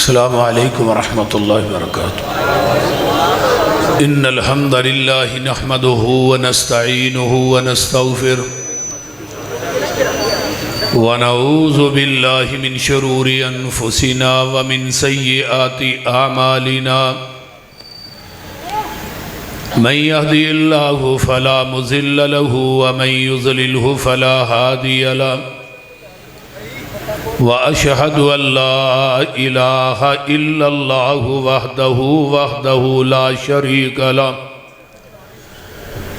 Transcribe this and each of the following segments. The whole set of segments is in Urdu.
السلام علیکم ورحمۃ اللہ وبرکاتہ ان الحمد للہ نحمده ونستعینه ونستغفره ونعوذ باللہ من شرور انفسنا ومن سیئات اعمالنا من يهدي الله فلا مضل له ومن يضلله فلا هادي له وأشهد أن لا إله إلا الله وحده لا شريك له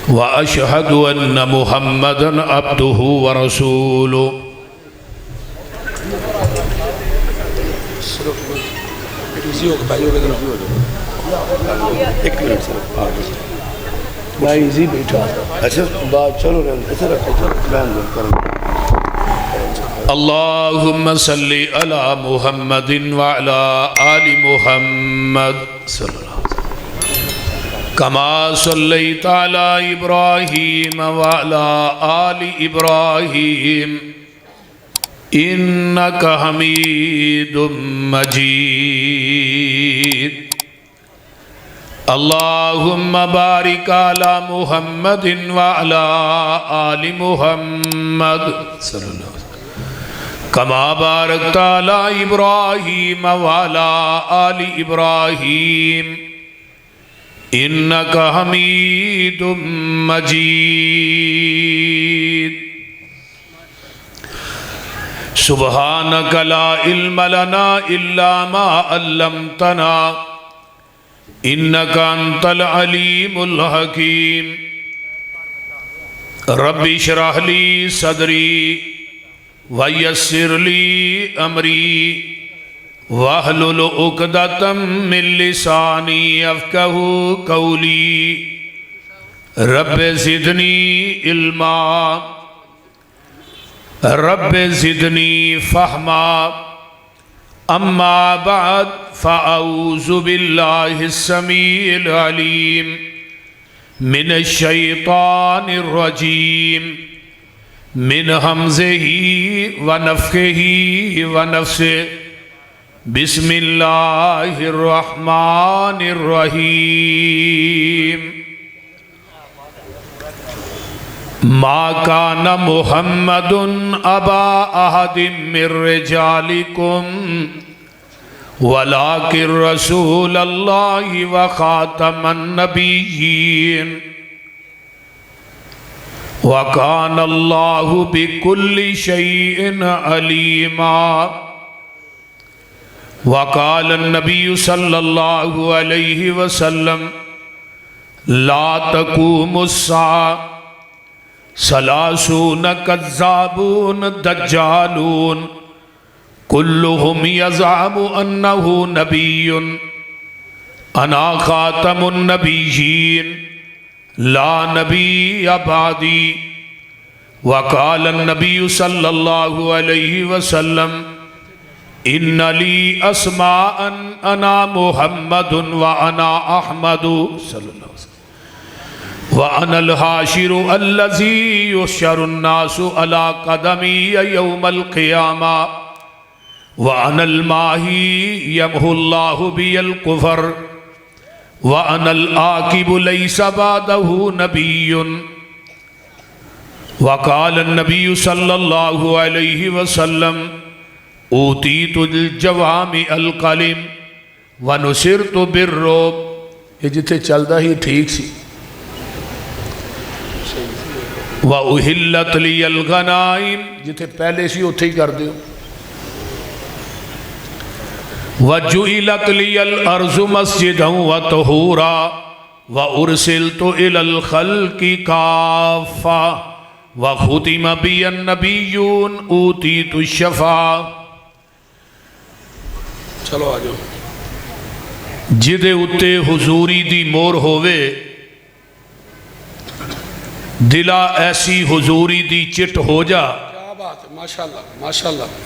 وأشهد أن محمدًا عبده ورسوله اللہم صلی علی محمد وعلا آل محمد صلی اللہ علیہ وسلم کما صلیت علی ابراہیم وعلا آل ابراہیم انکا حمید مجید اللہم بارک علی محمد وعلا آل محمد صلی اللہ علیہ وسلم کما بارکت علی ابراہیم وعلا آل ابراہیم انکا حمید مجید سبحانک لا علم لنا الا ما علمتنا انکا انت العلیم الحکیم رب اشرح لی صدری وَيَسِّرْ لِي أَمْرِي وَاحْلُلْ عُقْدَةً مِّن لِّسَانِي يَفْقَهُوا قَوْلِي رَبِّ زِدْنِي عِلْمًا رَبِّ زِدْنِي فَهْمًا أَمَّا بَعْدُ فَأَعُوذُ بِاللَّهِ السَّمِيعِ الْعَلِيمِ مِنَ الشَّيْطَانِ الرَّجِيمِ من حمزه ونفخه ونفسه بسم اللہ الرحمن الرحیم ما کان محمد ابا احد من رجالکم ولکن رسول اللہ وخاتم النبیین وَكَانَ اللَّهُ بِكُلِّ شَيْءٍ عَلِيمًا وَقَالَ النَّبِيُّ صَلَّى اللَّهُ عَلَيْهِ وَسَلَّمَ لَا تَقُومُ السَّاعَةُ ثَلَاثُونَ كَذَّابُونَ دَجَّالُونَ كُلُّهُمْ يَزْعَمُ أَنَّهُ نَبِيٌّ أَنَا خَاتَمُ النَّبِيِّينَ لا نبی بعدی وقال النبی صلی اللہ علیہ وسلم ان لی اسماء انا محمد وانا احمد صلی اللہ علیہ وسلم وانا الحاشر الذی یحشر الناس علی قدمی یوم القیامہ وانا الماہی یمحو اللہ بی الکفر وَأَنَا الْآكِبُ لَيْسَ بَعْدَهُ نَبِيٌّ وَقَالَ النَّبِيُّ صَلَّى اللَّهُ عَلَيْهِ وَسَلَّمَ أُوتِيتُ الْجَوَامِعَ الْكَلِمَ وَنُصِرْتُ بِالرُّعْبِ یہ جتھے چلدا ہی ٹھیک سی وَأُحِلَّتْ لِيَ الْغَنَائِمُ جتھے پہلے سی اتھے ہی کر دیو وَجُعِلَتْ لِيَ الْأَرْضُ مَسْجِدًا وَطَهُورًا وَأُرْسِلْتُ إِلَى الْخَلْقِ كَافَّةً وَخُتِمَ بِيَ النَّبِيُّونَ أُوتِيتُ الشَّفَاعَةَ چلو آجو جدے اتے حضوری دی مور ہووے دلا ایسی حضوری دی چٹ ہو جا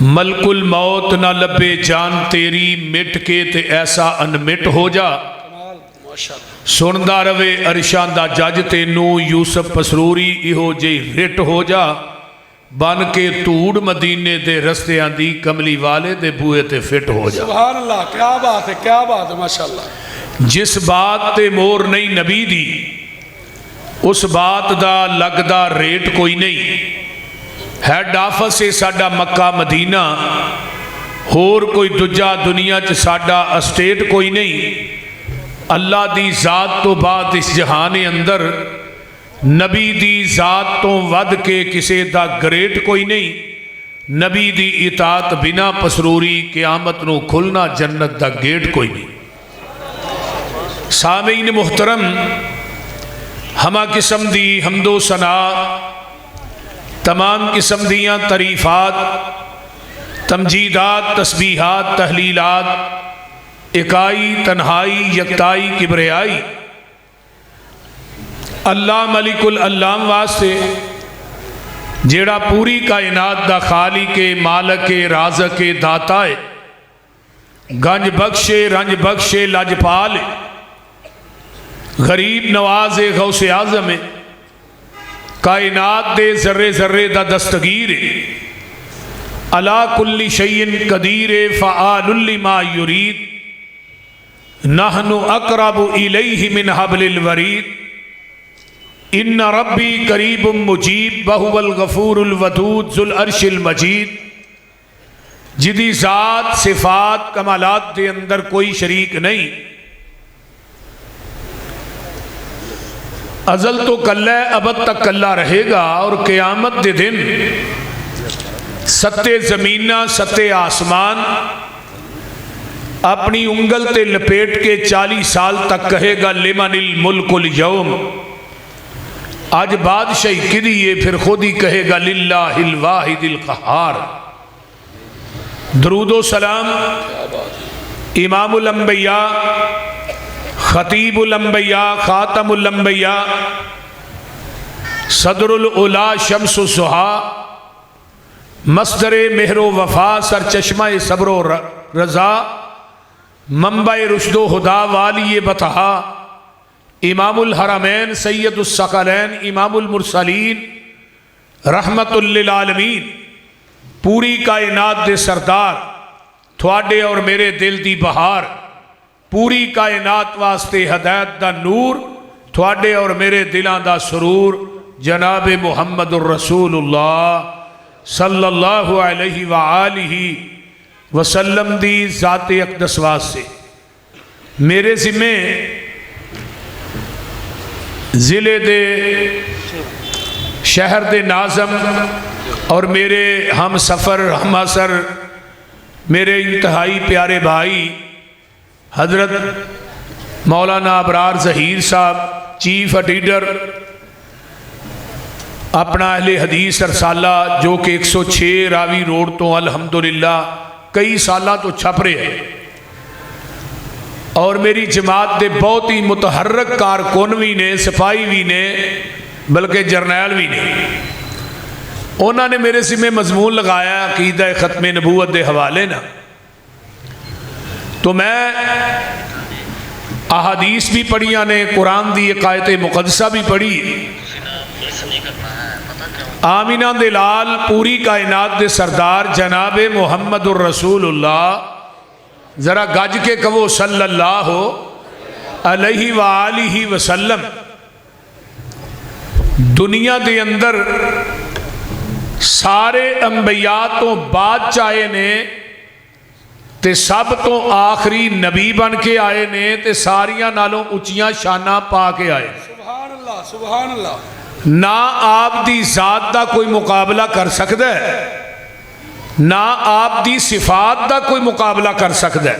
ملک الموت نہ لبے جان تیری مٹ کے تے ایسا انمٹ ہو جا سندہ روے ارشاندہ جج تینو یوسف پسروری ایہو جی رٹ ہو جا بن کے توڑ مدینے دے رستیاں دی کملی والے دے بوئے تے فٹ ہو جا. سبحان اللہ، کیا بات ہے، کیا بات ہے، ماشاءاللہ. جس بات تے مور نہیں نبی دی اس بات دا لگدا ریٹ کوئی نہیں. ہیڈ آفس ہے ساڈا مکہ مدینہ، ہور کوئی دجا دنیا چ ساڈا اسٹیٹ کوئی نہیں. اللہ دی ذات تو بعد اس جہان اندر نبی دی ذات تو ود کے کسے دا گریٹ کوئی نہیں. نبی دی اطاعت بنا پسروری قیامت نو کھلنا جنت دا گیٹ کوئی نہیں. سامعین محترم، ہما قسم دی حمد و ثنا، تمام قسم دیاں تعریفات، تمجیدات، تسبیحات، تحلیلات، اکائی، تنہائی، یکتائی، کبریائی اللہ ملک العلام واسطے جیڑا پوری کائنات دا خالق، مالک، رازق، داتا ہے، گنج بخشے، رنج بخشے، لاجپال، غریب نواز، غوث اعظم، کائنات دے ذرے ذرے دا دستگیر، علا کل شیء قدیر، فعال لما یرید، نحن اقرب الیہ من حبل الورید، ان ربی قریب مجیب وہو الغفور الودود ذو العرش المجید. جدی ذات، صفات، کمالات دے اندر کوئی شریک نہیں. ازل تو کلہ ابد تک کلہ رہے گا، اور قیامت دے دن ستے زمینہ ستے آسمان اپنی انگل تے لپیٹ کے 40 سال تک کہے گا لمن الملک اليوم، آج بادشاہی کدیے، پھر خود ہی کہے گا للہ الواحد القہار. درود و سلام امام الانبیاء، خطیب الانبیاء، خاتم الانبیاء، صدر العلا، شمس الضحیٰ، مصدر مہر و وفا، سرچشمہ صبر و رضا، منبع رشد و ہدا، والی بطحا، امام الحرمین، سید الثقلین، امام المرسلین، رحمت للعالمین، پوری کائنات دے سردار، تھوڑے اور میرے دل دی بہار، پوری کائنات واسطے ہدایت دا نور، تھوڑے اور میرے دلان دا سرور، جناب محمد الرسول اللہ صلی اللہ علیہ وآلہ وسلم دی ذات اقدس واسطے. میرے ذمہ ضلع دے، شہر دے ناظم اور میرے ہم سفر، ہم اثر، میرے انتہائی پیارے بھائی حضرت مولانا ابرار ظہیر صاحب، چیف ایڈیٹر اپنا اہل حدیث رسالہ، جو کہ 106 راوی روڈ تو الحمدللہ کئی سالہ تو چھپ رہے ہیں، اور میری جماعت دے بہت ہی متحرک کارکن بھی نے، سپاہی بھی نے، بلکہ جرنیل بھی نے. انہوں نے میرے ذمہ مضمون لگایا عقیدہ ختم نبوت دے حوالے نا. تو میں احادیث بھی پڑھیاں نے، قرآن دی آیت مقدسہ بھی پڑھی. آمینہ دے لال، پوری کائنات دے سردار جناب محمد الرسول اللہ، ذرا گج کے کہو صلی اللہ علیہ وآلہ وسلم. دنیا دے اندر سارے انبیاء تو بعد چاہے نے تے سب تو آخری نبی بن کے آئے نے، تے ساریاں نالوں اچیاں شانہ پا کے آئے. سبحان اللہ، سبحان اللہ. نہ آپ دی ذات دا کوئی مقابلہ کر سکتا ہے، نہ آپ دی صفات دا کوئی مقابلہ کر سکتا ہے،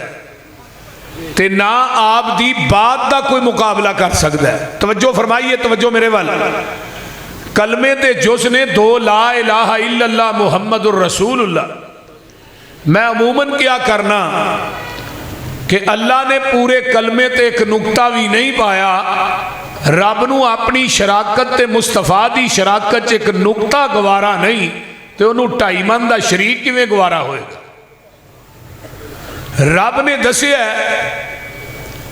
تے نہ آپ دی بات دا کوئی مقابلہ کر سکتا ہے. توجہ فرمائیے، توجہ میرے وال. کلمے تے جز نے 2 لا الہ الا اللہ محمد الرسول اللہ. میں عموماً کیا کرنا کہ اللہ نے پورے کلمے تے ایک نقطہ بھی نہیں پایا، رب نو اپنی شراکت تے مصطفیٰ دی شراکت ایک نقطہ گوارا نہیں، تے انہوں 2.5 من دا شریک کیویں گوارا ہوئے گا. رب نے دسیا ہے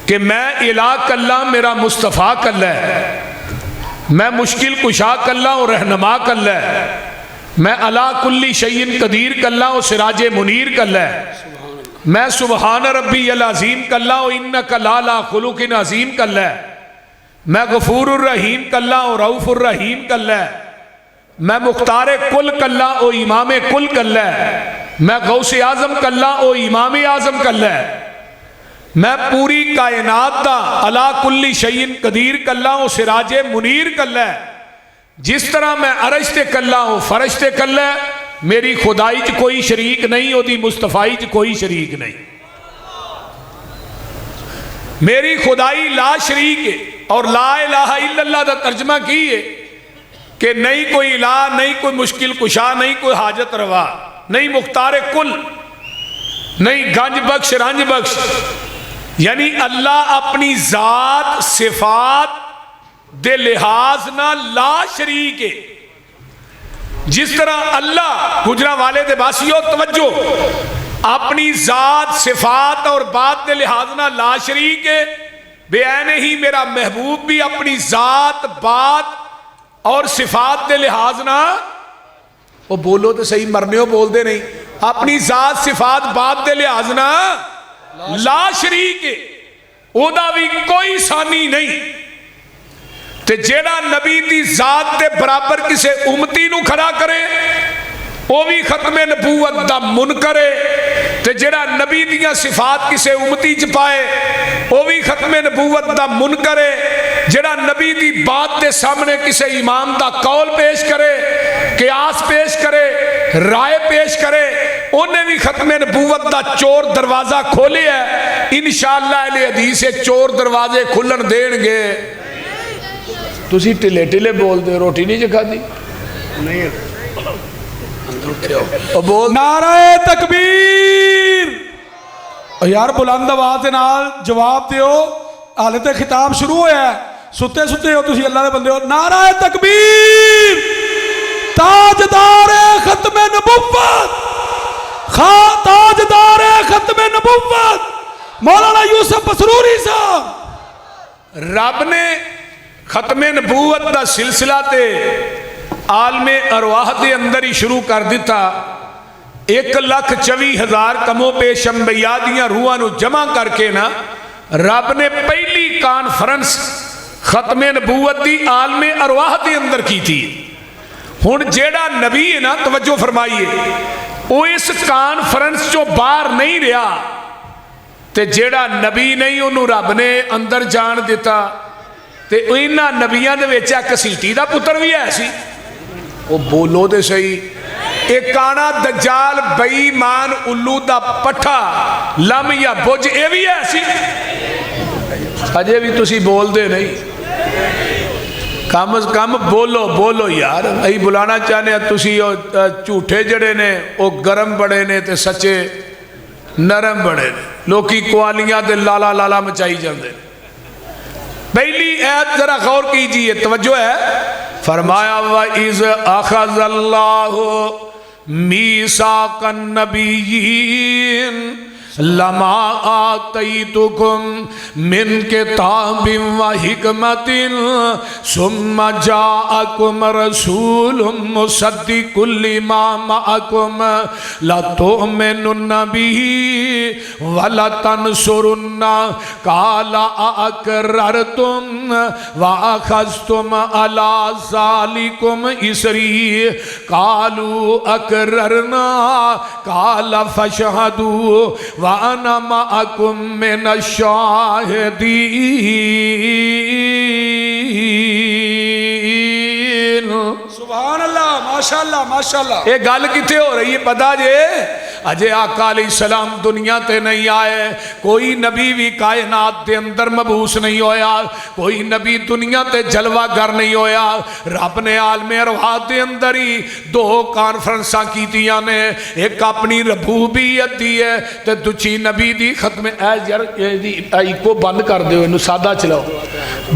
کہ میں الہ کلہ، میرا مصطفیٰ کلہ ہے، میں مشکل کشا کلہ اور رہنما کلہ ہے، میں علا کلی شیء قدیر کلا و سراج منیر کلا ہے، میں سبحان ربی العظیم کلا و انک لعلی خلق عظیم کلا ہے، میں غفور الرحیم کلا و رؤوف الرحیم کلا ہے، میں مختار کل کلا و امام کل کلا ہے، میں غوث اعظم کلا و امام اعظم کلا ہے، میں پوری کائنات دا علا کلی شیء قدیر کلا و سراج منیر کلا ہے۔ جس طرح میں عرش تے کلا ہوں فرش تے کلا ہے، میری خدائی چ کوئی شریک نہیں ہوتی، مصطفیٰ چ کوئی شریک نہیں، میری خدائی لا شریک ہے۔ اور لا الہ الا اللہ دا ترجمہ کی ہے کہ نہیں کوئی الہ، نہیں کوئی مشکل کشا، نہیں کوئی حاجت روا، نہیں مختار کل، نہیں گنج بخش رنج بخش، یعنی اللہ اپنی ذات صفات دے لحاظ نہ لا شریک ہے۔ جس طرح اللہ گجرا والے دے باسیوں توجہ اپنی ذات صفات اور بات دے لحاظ نہ لا شریک ہے، بے عین ہی میرا محبوب بھی اپنی ذات بات اور صفات دے لحاظ نہ، وہ بولو تو صحیح مرنے ہو بول دے نہیں، اپنی ذات صفات بات دے لحاظ نہ لا شریک ہے، او دا بھی کوئی ثانی نہیں۔ تے جیڑا نبی دی ذات دے برابر کسے امتی نو کھڑا کرے وہ بھی ختم نبوت دا منکر ہے، تے جیڑا نبی دیاں صفات کسے امتی چ پائے وہ بھی ختم نبوت دا منکر ہے، جیڑا نبی دی بات دے سامنے کسے امام دا قول پیش کرے، قیاس پیش کرے، رائے پیش کرے، انہیں بھی ختم نبوت دا چور دروازہ کھولے ہے۔ انشاءاللہ اہل حدیث سے چور دروازے کھلن دین گے۔ تسی ٹلے ٹلے بول دے، روٹی نہیں چکھا دی نہیں نعرہ تکبیر، یار بلند آواز دے نال جواب دیو، حالت خطاب شروع ہویا ہے، ستے ستے ہو تسی اللہ دے بندے ہو۔ نعرہ تکبیر، تاجدار ختم نبوت، تاجدار ختم نبوت مولانا یوسف مسروری صاحب۔ رب نے ختم نبوت دا سلسلہ تے عالم ارواح دے اندر ہی شروع کر دیتا۔ 1,24,000 کمو پیش انبیاء دیاں روحاں نو جمع کر کے نا رب نے پہلی کانفرنس ختم نبوت دی عالم ارواح دے اندر کی تھی۔ ہن جیڑا نبی ہے نا توجہ فرمائیے، وہ اس کانفرنس چو باہر نہیں رہا، تے جیڑا نبی نہیں انہوں رب نے اندر جان دیتا۔ تے انہاں نبیاں دے وچ کسیٹی دا پتر بھی ہے سی، وہ بولو تے صحیح، ایک کانا دجال بئی مان الو دا پٹھا لم یا بج، اے بھی ہے سی، اجے بھی تسی بول دے نہیں، کم از کم بولو بولو یار۔ ای بلانا چاہنے ہیں تسی جھوٹے جڑے نے وہ گرم بڑے نے تے سچے نرم بڑے نے، لوکی کوالیاں دے لالا لالا مچائی جاندے۔ پہلی ایت ذرا غور کیجئے، توجہ ہے، فرمایا وَإِذْ أَخَذَ اللَّهُ مِيثَاقَ النَّبِيِّينَ لَمَا آتَيْتُكُم مِّن كِتَابٍ وَحِكْمَةٍ ثُمَّ جَاءَكُمْ رَسُولٌ مُصَدِّقٌ لِّمَا مَعَكُمْ لَتُؤْمِنُنَّ بِهِ وَلَتَنصُرُنَّهُ قَالَ أَأَقْرَرْتُمْ وَأَخَذْتُمْ عَلَىٰ ذَٰلِكُمْ إِصْرِي قَالُوا أَقْرَرْنَا قَالَ فَاشْهَدُوا وَأَنَا مَعَكُمْ مِنَ الشَّاهِدِينَ۔ سبحان اللہ، ماشاءاللہ ماشاءاللہ۔ یہ گل کتے ہو رہی ہے پتا جے؟ اجے آقا علیہ السلام دنیا تے نہیں آئے، کوئی نبی بھی کائنات دے اندر مبعوث نہیں ہویا، کوئی نبی دنیا تے جلوہ گر نہیں ہویا۔ رب نے عالم ارواح دے اندر ہی 2 کانفرنساں کیتیاں نے، ایک اپنی ربوبیت دی ہے تے دوسری نبی دی ختم کو بند کر دیو، انہوں سادہ چلاؤ،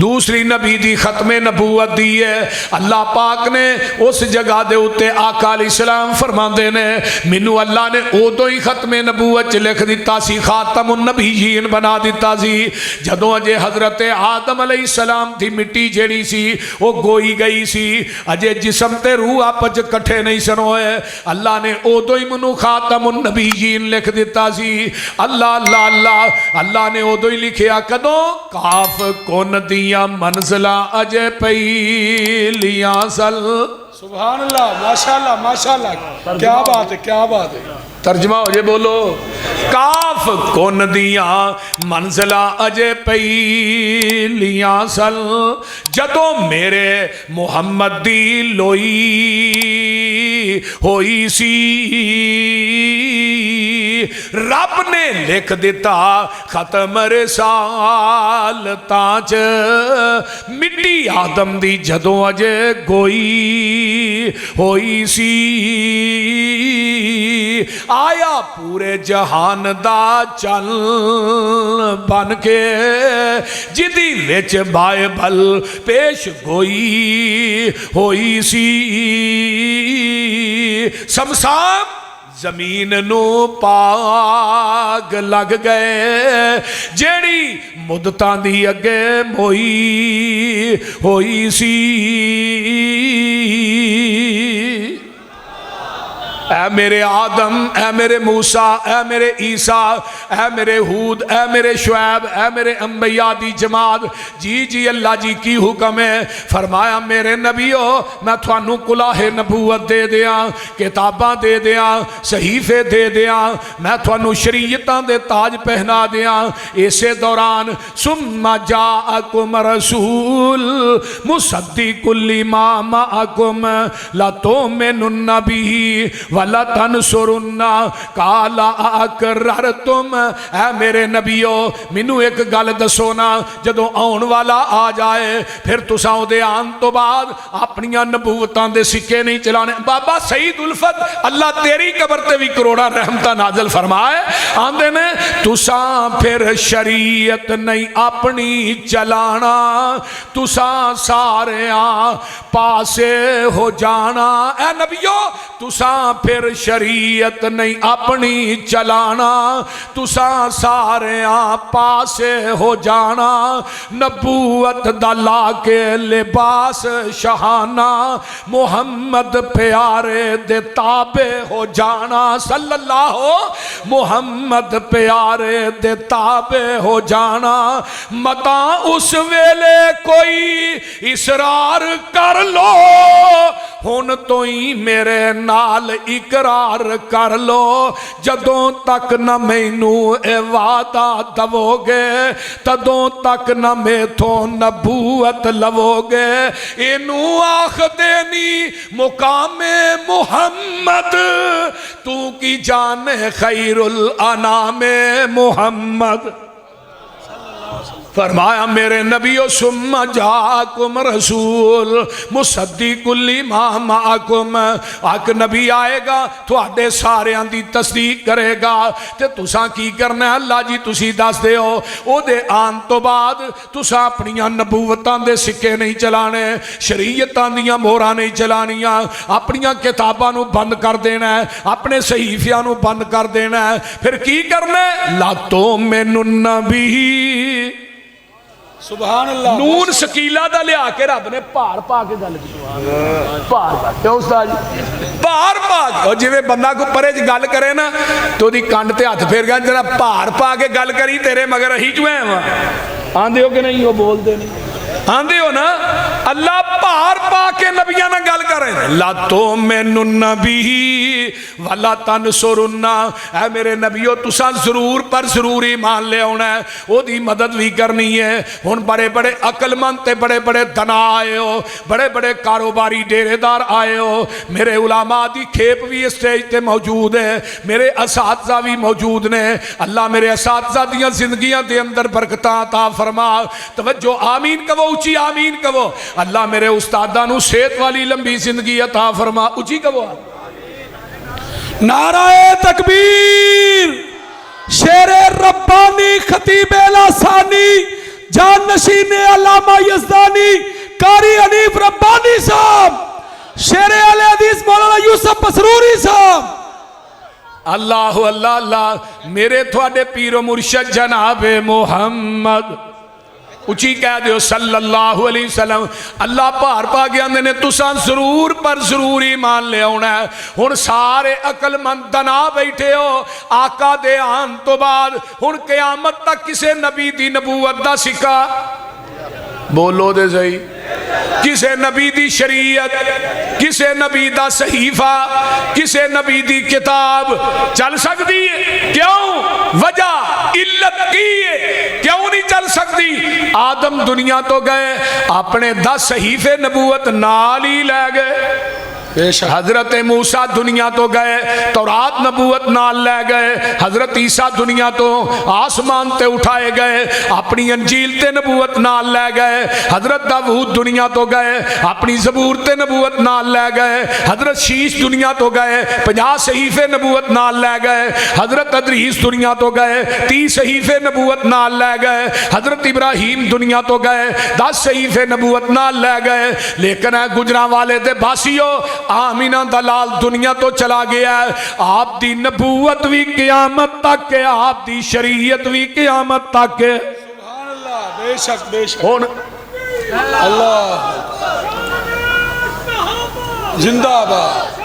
دوسری نبی دی ختم نبوت دی ہے۔ اللہ پاک نے اس جگہ دے اتے آقا علیہ السلام فرماندے نے، منو اللہ نے ادو ہی ختم نبوت لکھ دیتا سی، خاتم النبیین بنا دیتا سی۔ جدوں اجے حضرت آدم علیہ السلام تھی مٹی جیڑی سی وہ گوئی گئی سی، اجے جسم تے روح آپس کٹھے نہیں سن ہوئے، اللہ نے ادو ہی منو خاتم النبیین لکھ دیتا سی۔ اللہ اللہ اللہ اللہ نے ادو ہی لکھیا کدوں؟ کاف کن دیاں منزلہ اجے پہلیاں سل۔ سبحان اللہ، ماشاءاللہ ماشاءاللہ، کیا بات ہے کیا بات ہے۔ ترجمہ ہو جے بولو، کاف کن دیاں منزلہ اجے پہلیاں سل، جدوں میرے محمد دی لوئی ہوئی سی، رب نے لکھ دیتا ختم رسالتاں چ، مٹی آدم دی جدوں اجے گوئی ہوئی سی، آیا پورے جہان دا چل بن کے، جدی وچ بائبل پیش گوئی ہوئی سی، سمسام زمین نو پاگ لگ گئے، جیڑی مدتاں دی اگے موئی ہوئی سی۔ اے میرے آدم، اے میرے موسیٰ، اے میرے عیسیٰ، اے میرے ہود، اے میرے شعیب، اے میرے انبیاء دی جماعت، جی جی اللہ جی کی حکم ہے، فرمایا میرے نبیو میں تھانوں کلاہ نبوت دے دیاں، کتاباں دے دیاں، صحیفے دے دیاں، میں تھانوں شریعتاں دے تاج پہنا دیاں۔ اسے دوران ثم جاءکم رسول مصدق لما معکم لتؤمنن بہ وَلَا تَنْصُرُنَّا قَالَ أَقْرَرْتُمْ۔ اے میرے نبیو منو ایک گل دسونا، جدو آن والا آ جائے پھر تساں دے آن تو بعد اپنیاں نبوتاں دے سکے نہیں چلانے۔ بابا سعید الفت اللہ تیری قبر تے بھی کروڑا رحمتہ نازل فرمائے، آندے نے تساں پھر شریعت نہیں اپنی چلانا، تساں سارے پاسے ہو جانا۔ اے نبیو تساں پھر شریعت نہیں اپنی چلانا، تساں سارے پاسے ہو جانا، نبوت دلا کے لباس شہانہ، محمد پیارے دے تابع ہو جانا، صلی اللہ محمد پیارے دے تابع ہو جانا۔ متا اس ویلے کوئی اصرار کر لو، ہن تو ہی میرے نال اقرار کر لو، جدوں تک نہ مینوں اے وعدہ دو گے تدوں تک نہ میتھوں نبوت لو گے۔ اینو آخ دینی مقام محمد، تو کی جان خیر الانام محمد۔ فرمایا میرے نبیو ثم جاءکم رسول مصدق لما معکم، آک نبی آئے گا تواڈے ساریاں دی تصدیق کرے گا، تے تساں کی کرنا ہے اللہ جی تسی دس دے ہو، او دے آن تو بعد تساں اپنیاں نبوتاں دے سکے نہیں چلانے، شریعتاں دیاں مہراں نہیں چلانیاں، اپنیاں کتاباں نو بند کر دینا ہے، اپنے صحیفیاں نو بند کر دینا ہے، پھر کی کرنا ہے؟ لا تؤمنن بہ، سبحان اللہ، نون سکیلا دا لیا کے رب نے پار پا کے گل کی، پار پا کیوں استاد جی پار پا کے، اور جویں بندہ کو پرے گل کرے نا تو دی کانڈ تے ہاتھ پھیر گیا، جڑا پار پا کے گل کری تیرے مگر اہی جو ہیں وہاں آندے ہو کہ نہیں، وہ بول دے نہیں آندے ہو نا، اللہ پار پا کے نبیاں نہ گل کر رہے ہیں، لا تؤمنن بہ ولا تنصرن۔ اے میرے نبیو تساں ضرور پر ضرور ایمان لے آنا ہے، او دی مدد بھی کرنی ہے۔ ہن بڑے بڑے عقل مند تے بڑے بڑے دنا آئے ہو، بڑے بڑے کاروباری ڈیرے دار آئے ہو، میرے علماء دی کھیپ بھی اسٹیج تے موجود ہے، میرے اساتذہ بھی موجود نے، اللہ میرے اساتذہ دیاں زندگیاں دے اندر برکتاں عطا فرما، توجہ آمین کہو، اچھی آمین کہو، اللہ میرے استاداں نو صحت والی لمبی زندگی عطا فرما، اچھی کہو نعرہ تکبیر، شیر ربانی خطیب لاسانی جان نشین علامہ یزدانی قاری حنیف ربانی صاحب، شیر اہل حدیث مولانا یوسف مسروری صاحب، اللہ اللہ اللہ میرے تھوڑے پیر و مرشد جناب محمد اچھی کہہ دیو صلی اللہ علیہ وسلم اللہ پار پا گیا نے تساں ضرور پر ضرور ایمان لے ہونا ہے ہن سارے عقل مند دنا بیٹھے ہو آقا دے آن تو بعد ہن قیامت تک کسے نبی دی نبوت دا سکا بولو دے صحیح کسے نبی دی شریعت کسے نبی دا صحیفہ کسے نبی دی کتاب چل سکتی ہے کیوں وجہ علت کی ہے کیوں نہیں چل سکتی آدم دنیا تو گئے اپنے 10 صحیفے نبوت نال ہی لے گئے حضرت موسیٰ دنیا تو گئے تورات نبوت نال لے گئے حضرت عیسیٰ دنیا تو آسمان تے اٹھائے گئے اپنی انجیل تے نبوت نال لے گئے حضرت داؤد دنیا تو گئے اپنی زبور تے نبوت نال لے گئے حضرت شیش دنیا تو گئے 50 صحیفے نبوت نال لے گئے حضرت ادریس دنیا تو گئے 30 صحیفے نبوت نال لے گئے حضرت ابراہیم دنیا تو گئے 10 صحیفے نبوت نال لے گئے لیکن اے گجراں والے دے باسیو آمینہ دلال دنیا تو چلا گیا ہے آپ دی نبوت بھی قیامت تک ہے آپ دی شریعت بھی قیامت تک ہے سبحان اللہ بے شک بے شک اللہ زندہ آباد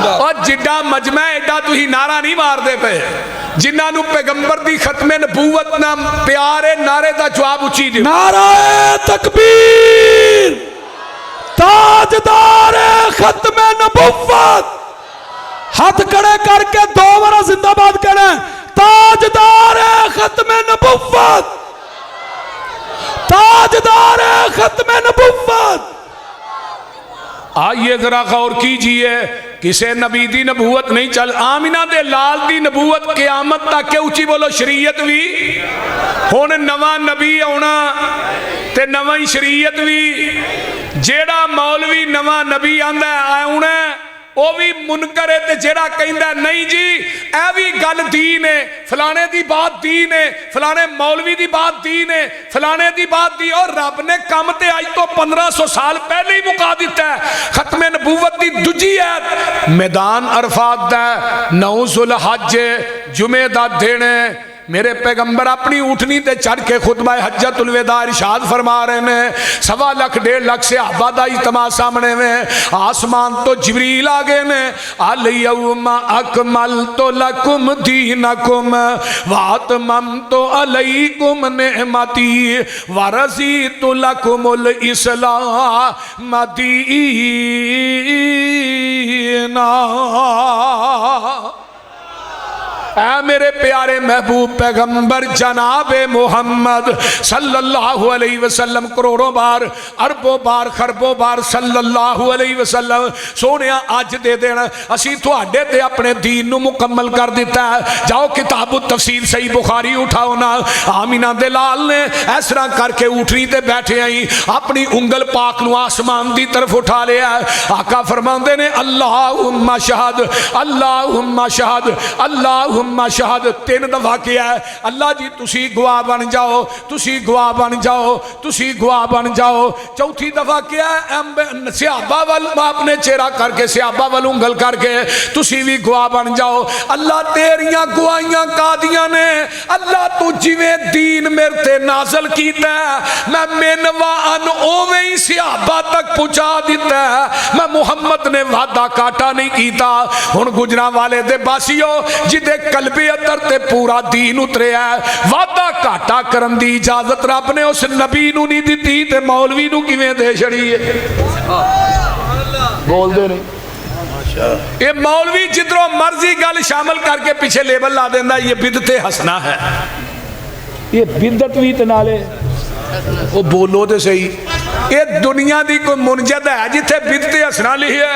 اور جڈا مجمع ایڈا تو ہی نعرہ نہیں مار دے پہ جنہاں نو پیغمبر دی ختم نبوت نا پیارے نعرے دا جواب اچھی دیو نعرہ تکبیر تاجدار ختم نبوت ہاتھ کڑے کر کے 2 بار زندہ باد کریں تاجدار ختم نبوت تاجدار ختم نبوت آئیے ذرا غور کیجئے کسے نبی دی نبوت نہیں چل آمینہ دے لال دی نبوت قیامت تک کے اچھی بولو شریعت بھی ہونے نواں نبی ہونا تے نواں شریعت بھی جیڑا مولوی نواں نبی آندہ آئے انہیں وہ بھی منکر ہے تے جیڑا کہندہ ہے نہیں جی اے بھی گل دین ہے فلانے دی بات دین ہے فلانے مولوی دی بات دین ہے فلانے دی بات دی اور رب نے کام تے آج تو 1500 سال پہلے ہی مکا دیتا ہے ختم نبوت دی دجی ہے میدان عرفات دا 9 ذوالحج جمعہ دا دینے میرے پیغمبر اپنی اٹھنی تے چڑھ کے خطبہ حجت الوداع ارشاد فرما رہے ہیں 1.25 لاکھ 1.5 لاکھ سے آبادہ اجتماع سامنے میں آسمان تو جبریل آگے نے الیوم اکملت لکم دینکم واتممت علیکم نعمتی ورضیت لکم الاسلام دینا اے میرے پیارے محبوب پیغمبر جناب محمد صلی اللہ علیہ وسلم کروڑوں بار اربوں بار خربوں بار صلی اللہ علیہ وسلم سونیا آج دے دینا اسی تو آڈے دے اپنے دین نو مکمل کر دیتا ہے جاؤ کتاب التفسیر صحیح بخاری اٹھاؤ نا آمینہ دلال نے ایسرا کر کے اٹھنی تے بیٹھے آئیں اپنی انگل پاک نو آسمان دی طرف اٹھا لیا ہے آقا فرماندے نے اللہم شہد اللہم شہد اللہم شہد 3 دفعہ کیا ہے اللہ جی تسی گواہ بن جاؤ تسی گواہ بن جاؤ تسی گواہ بن جاؤ 4تھی دفعہ کیا ہے صحابہ وال اپنے چہرہ کر کے صحابہ وال انگل کر کے تسی بھی گواہ بن جاؤ اللہ تیریاں گواہیاں قادیاں نے اللہ تو جویں دین میرے تے نازل کیتا ہے میں منوا ان اوویں ہی صحابہ تک پہنچا دیتا ہے میں محمد نے وعدہ کاٹا نہیں کیتا ہن گجراں والے دے باسیو جدے قلبی اندر تے پورا دین اترے ہے وعدہ کاٹا کرن دی اجازت رب نے اس نبی نو نہیں دیتی تے مولوی نو کیویں دے چھڑی ہے بول دے نہیں یہ مولوی جدروں مرضی گل شامل کر کے پیچھے لیبل لا دینا یہ بدعت حسنہ ہے یہ بدعت بھی تنالے وہ بولو دے صحیح یہ دنیا دی کوئی منجد ہے جتھے بدعت حسنہ لی ہے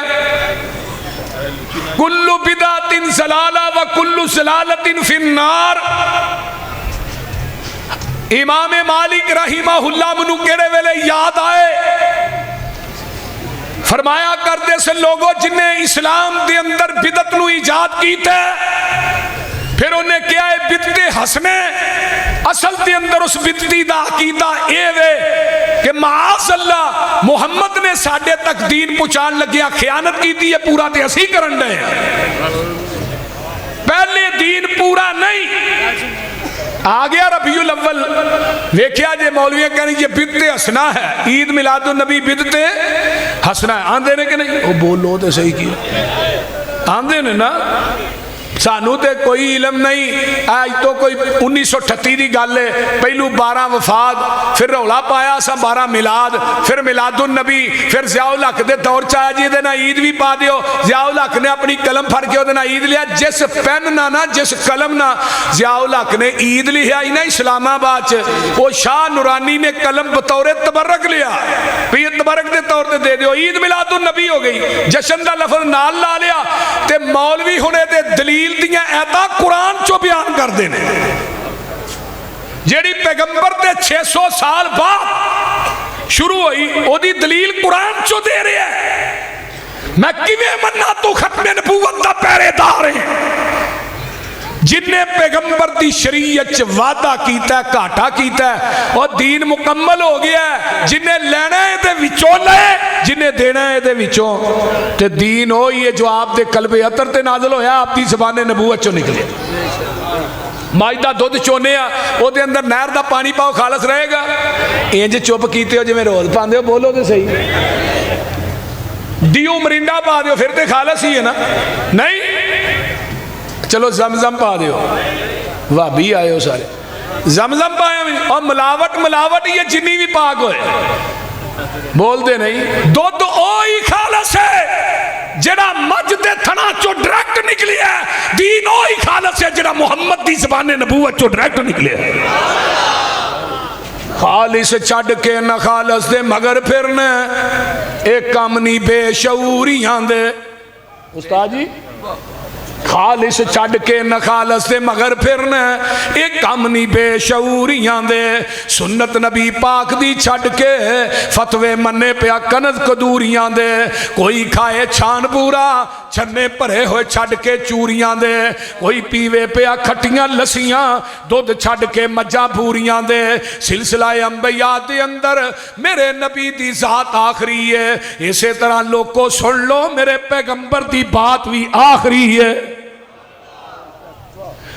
کلو بدعت ضلالہ و کلو ضلالت فی النار امام مالک رحمہ اللہ منو کیڑے ویلے یاد آئے فرمایا کرتے سے لوگوں جنہیں اسلام دے اندر بدعت نو ایجاد کیتا ہے پھر انہیں کیا ہے بدعت حسنے اصل دے دے اندر اس بدتی دا عقیدہ اے وے کہ معاذ اللہ محمد نے ساڈے تک دین پہنچان لگیا خیانت کی دی ہے پورا تے اسی کرن دے پہلے دین پورا نہیں آ گیا ربیع الاول ویکھیا جے مولوی کہنے یہ بدت حسنہ ہے عید میلاد النبی بدت حسنہ ہے آندے نے کہ نہیں وہ بولو تے صحیح کیا آندے نے نا سانو تے کوئی علم نہیں آج تو کوئی 1938 دی گل ہے پہلو 12 وفات پھر رولا پایا سا 12 میلاد پھر میلاد النبی پھر ضیاء الحق دے دور چاہیا جی دے نا عید بھی پا دیو ضیاء الحق نے اپنی قلم پھڑ کے دے نا عید لیا جس پین نہ جس قلم نہ ضیاء الحق نے عید لیا ہی نا اسلام آباد وہ شاہ نورانی نے قلم بطور تبرک لیا بھی تبرک دے طور تے دے دیو عید میلاد النبی ہو گئی جشن دا لفظ نال لا لیا تے مولوی ہونے دے دلیل دیاں ایتا قرآن چو بیان کر دینے جیڑی پیغمبر دے 600 سال بعد شروع ہوئی او دی دلیل قرآن چو دے رہے ہیں میں کیویں مننا تو ختم نبوت دا پہرے دار ہیں جن نے پیغمبر دی شریعت وعدہ کیتا ہے گھاٹا کیتا ہے اور دین مکمل ہو گیا ہے جن نے لینا ہے دے وچوں لے جن نے دینا ہے دے وچوں تے دین ہوئی ہے جو آپ دے قلب اطہر تے نازل ہویا آپ دی زبان نبوت چوں نکلے مائدہ دودھ چونے او دے اندر نہر دا پانی پاؤ خالص رہے گا انج چپ کیتے ہو جو میں روز پاندے ہو بولو تے صحیح دیو مرینڈا پا دیو پھر تے خالص ہی ہے نا نہیں چلو زمزم پا دیو وابی آئے ہو سارے زمزم پایا اور ملاوٹ یہ جنی بھی پاک ہوئے بول دے نہیں دودھ اوہی خالص ہے جڑا مجد تھنا چو ڈریکٹ نکلی ہے دین اوہی خالص ہے جڑا محمد دی زبان نبوت چو ڈریکٹ نکلی ہے خالص چھڑ کے نہ خالص دے مگر پھرنے ایک کامنی بے شعوریاں دے استاد جی خالص چھڑ کے نہ خالص دے مگر پھرنے ایک کامنی بے شعوریاں دے سنت نبی پاک دی چھڑ کے فتوے منے پیا کنز کدوریاں دے کوئی کھائے چھان پورا چھنے پرے ہوئے چھڑ کے چوریاں دے کوئی پیوے پیا کھٹیاں لسیاں دودھ چھڑ کے مجھا پوریاں دے سلسلہ انبیاء دے اندر میرے نبی دی ذات آخری ہے اسی طرح لوگ کو سن لو میرے پیغمبر دی بات بھی آخری ہے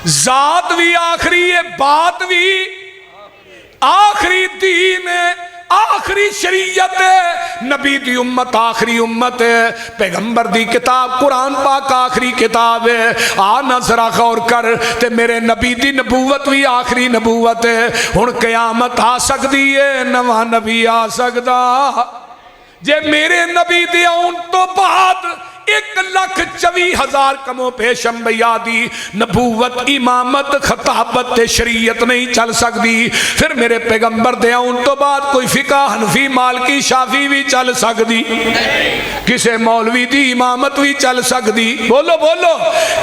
ذات بھی آخری ہے بات بھی آخری دین ہے آخری شریعت ہے نبی دی امت آخری امت ہے پیغمبر دی کتاب قرآن پاک آخری کتاب ہے آنا ذرا غور کر تے میرے نبی دی نبوت بھی آخری نبوت ہے ہن قیامت آ سکتی ہے نواں نبی آ سکتا جے میرے نبی دی آن تو بعد 1,24,000 کموں پیش انبیاء دی نبوت امامت خطابت شریعت نہیں چل سکتی پھر میرے پیغمبر دے آن تو بعد کوئی فقہ حنفی مالکی شافی بھی چل سکتی کسے مولوی دی امامت بھی چل سکتی بولو بولو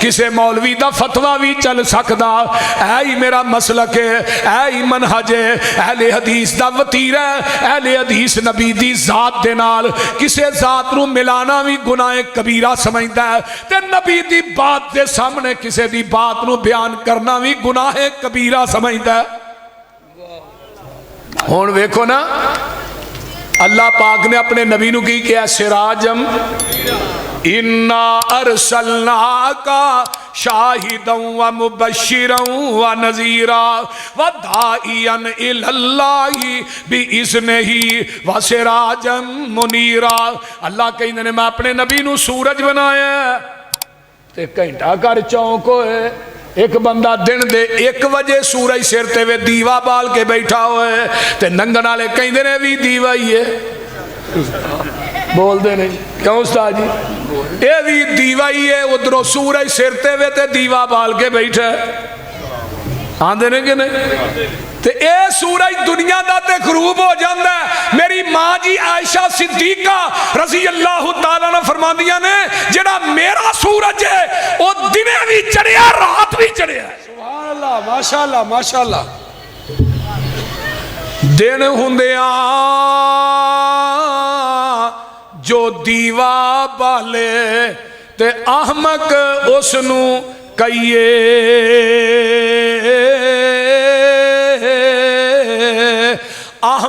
کسے مولوی دا فتوہ بھی چل سکتا اے میرا مسلک ہے اے منہج ہے اہل حدیث دا وطیر ہے اہل حدیث نبی دی ذات دے نال کسے ذات نو ملانا بھی گناہ کبیرہ سمجھتا ہے تے نبی دی بات دے سامنے کسے دی بات نو بیان کرنا بھی گناہ کبیرہ سمجھتا ہے ہون ویکھو نا اللہ پاک نے اپنے نبی نو کی کیا سراجم اِنَّا أَرْسَلْنَاكَ شَاهِدًا وَمُبَشِّرًا وَنَذِيرًا وَدَاعِيًا إِلَى اللَّهِ بِإِذْنِهِ وَسِرَاجًا مُنِيرًا اللہ کہیں نے میں اپنے نبی نو سورج بنایا تے گھنٹہ کر چونکو ہے ایک بندہ دن دے 1 بجے سورج سرتے ہوئے دیوا بال کے بیٹھا ہوئے تے ننگن والے کہیں نے بھی دیوا ہی ہے بول دے نہیں کیوں استاد جی اے بھی دیوا ہی ہے ادھروں سورج سرتے ہوئے تے دیوا بال کے بیٹھا آندے نہیں کہ نہیں تے اے سورج دنیا دا تے غروب ہو جاندہ ہے میری ماں جی عائشہ صدیقہ رضی اللہ تعالیٰ نے فرما دیا نے جڑا میرا سورج ہے وہ دنے بھی چڑھیا رات بھی چڑھیا سبحان اللہ ماشاءاللہ ماشاءاللہ دن ہوندیاں جو دیوا بالے تے احمق اس نو کئیے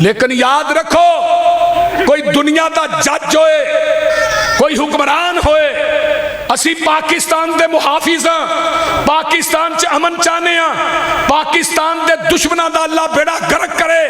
لیکن یاد رکھو کوئی دنیا دا جج ہوئے کوئی حکمران ہوئے اسی پاکستان دے محافظ ہاں پاکستان چ امن چاہنے ہاں پاکستان دے دشمنوں دا اللہ بیڑا گرک کرے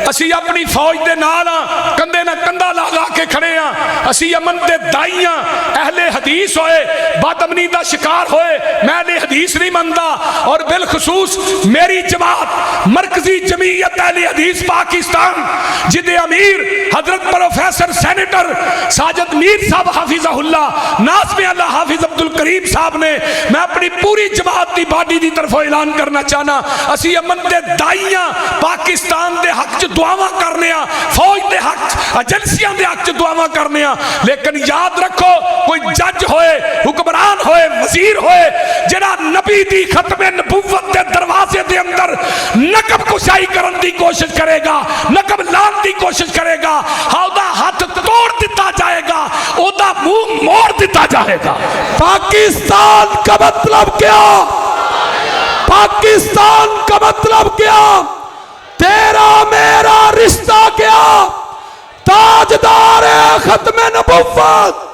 اسی اپنی فوج دے نال ہاں کندھے نہ کندھا لا کے کھڑے ہاں اسی امن دے دائی ہاں اہل حدیث ہوئے بد امنی دا شکار ہوئے میں اہل حدیث نہیں مندا اور بالخصوص میری جماعت مرکزی جمعیت اہل حدیث پاکستان جدے امیر حضرت پروفیسر سینیٹر ساجد میر صاحب حافظہ اللہ ناظم اللہ حافظ عبد الکریم صاحب نے میں اپنی پوری جماعت دی باڈی دی طرف اعلان کرنا چاہنا اسی امن دے دائیاں پاکستان دے حق چ دعاواں کرنے ہاں فوج دے حق ایجنسیاں دے حق چ دعاواں کرنے ہاں لیکن یاد رکھو کوئی جج ہوئے حکمران ہوئے وزیر ہوئے جڑا نبی دی ختم نبوت دے دروازے دے اندر نقب کشائی کرن دی کوشش کرے گا نقب لان دی کوشش کرے گا دا ہاتھ توڑ دیتا جائے گا او دا منہ موڑ دیتا جائے گا پاکستان کا مطلب کیا پاکستان کا مطلب کیا تیرا میرا رشتہ کیا تاجدار ختم نبوت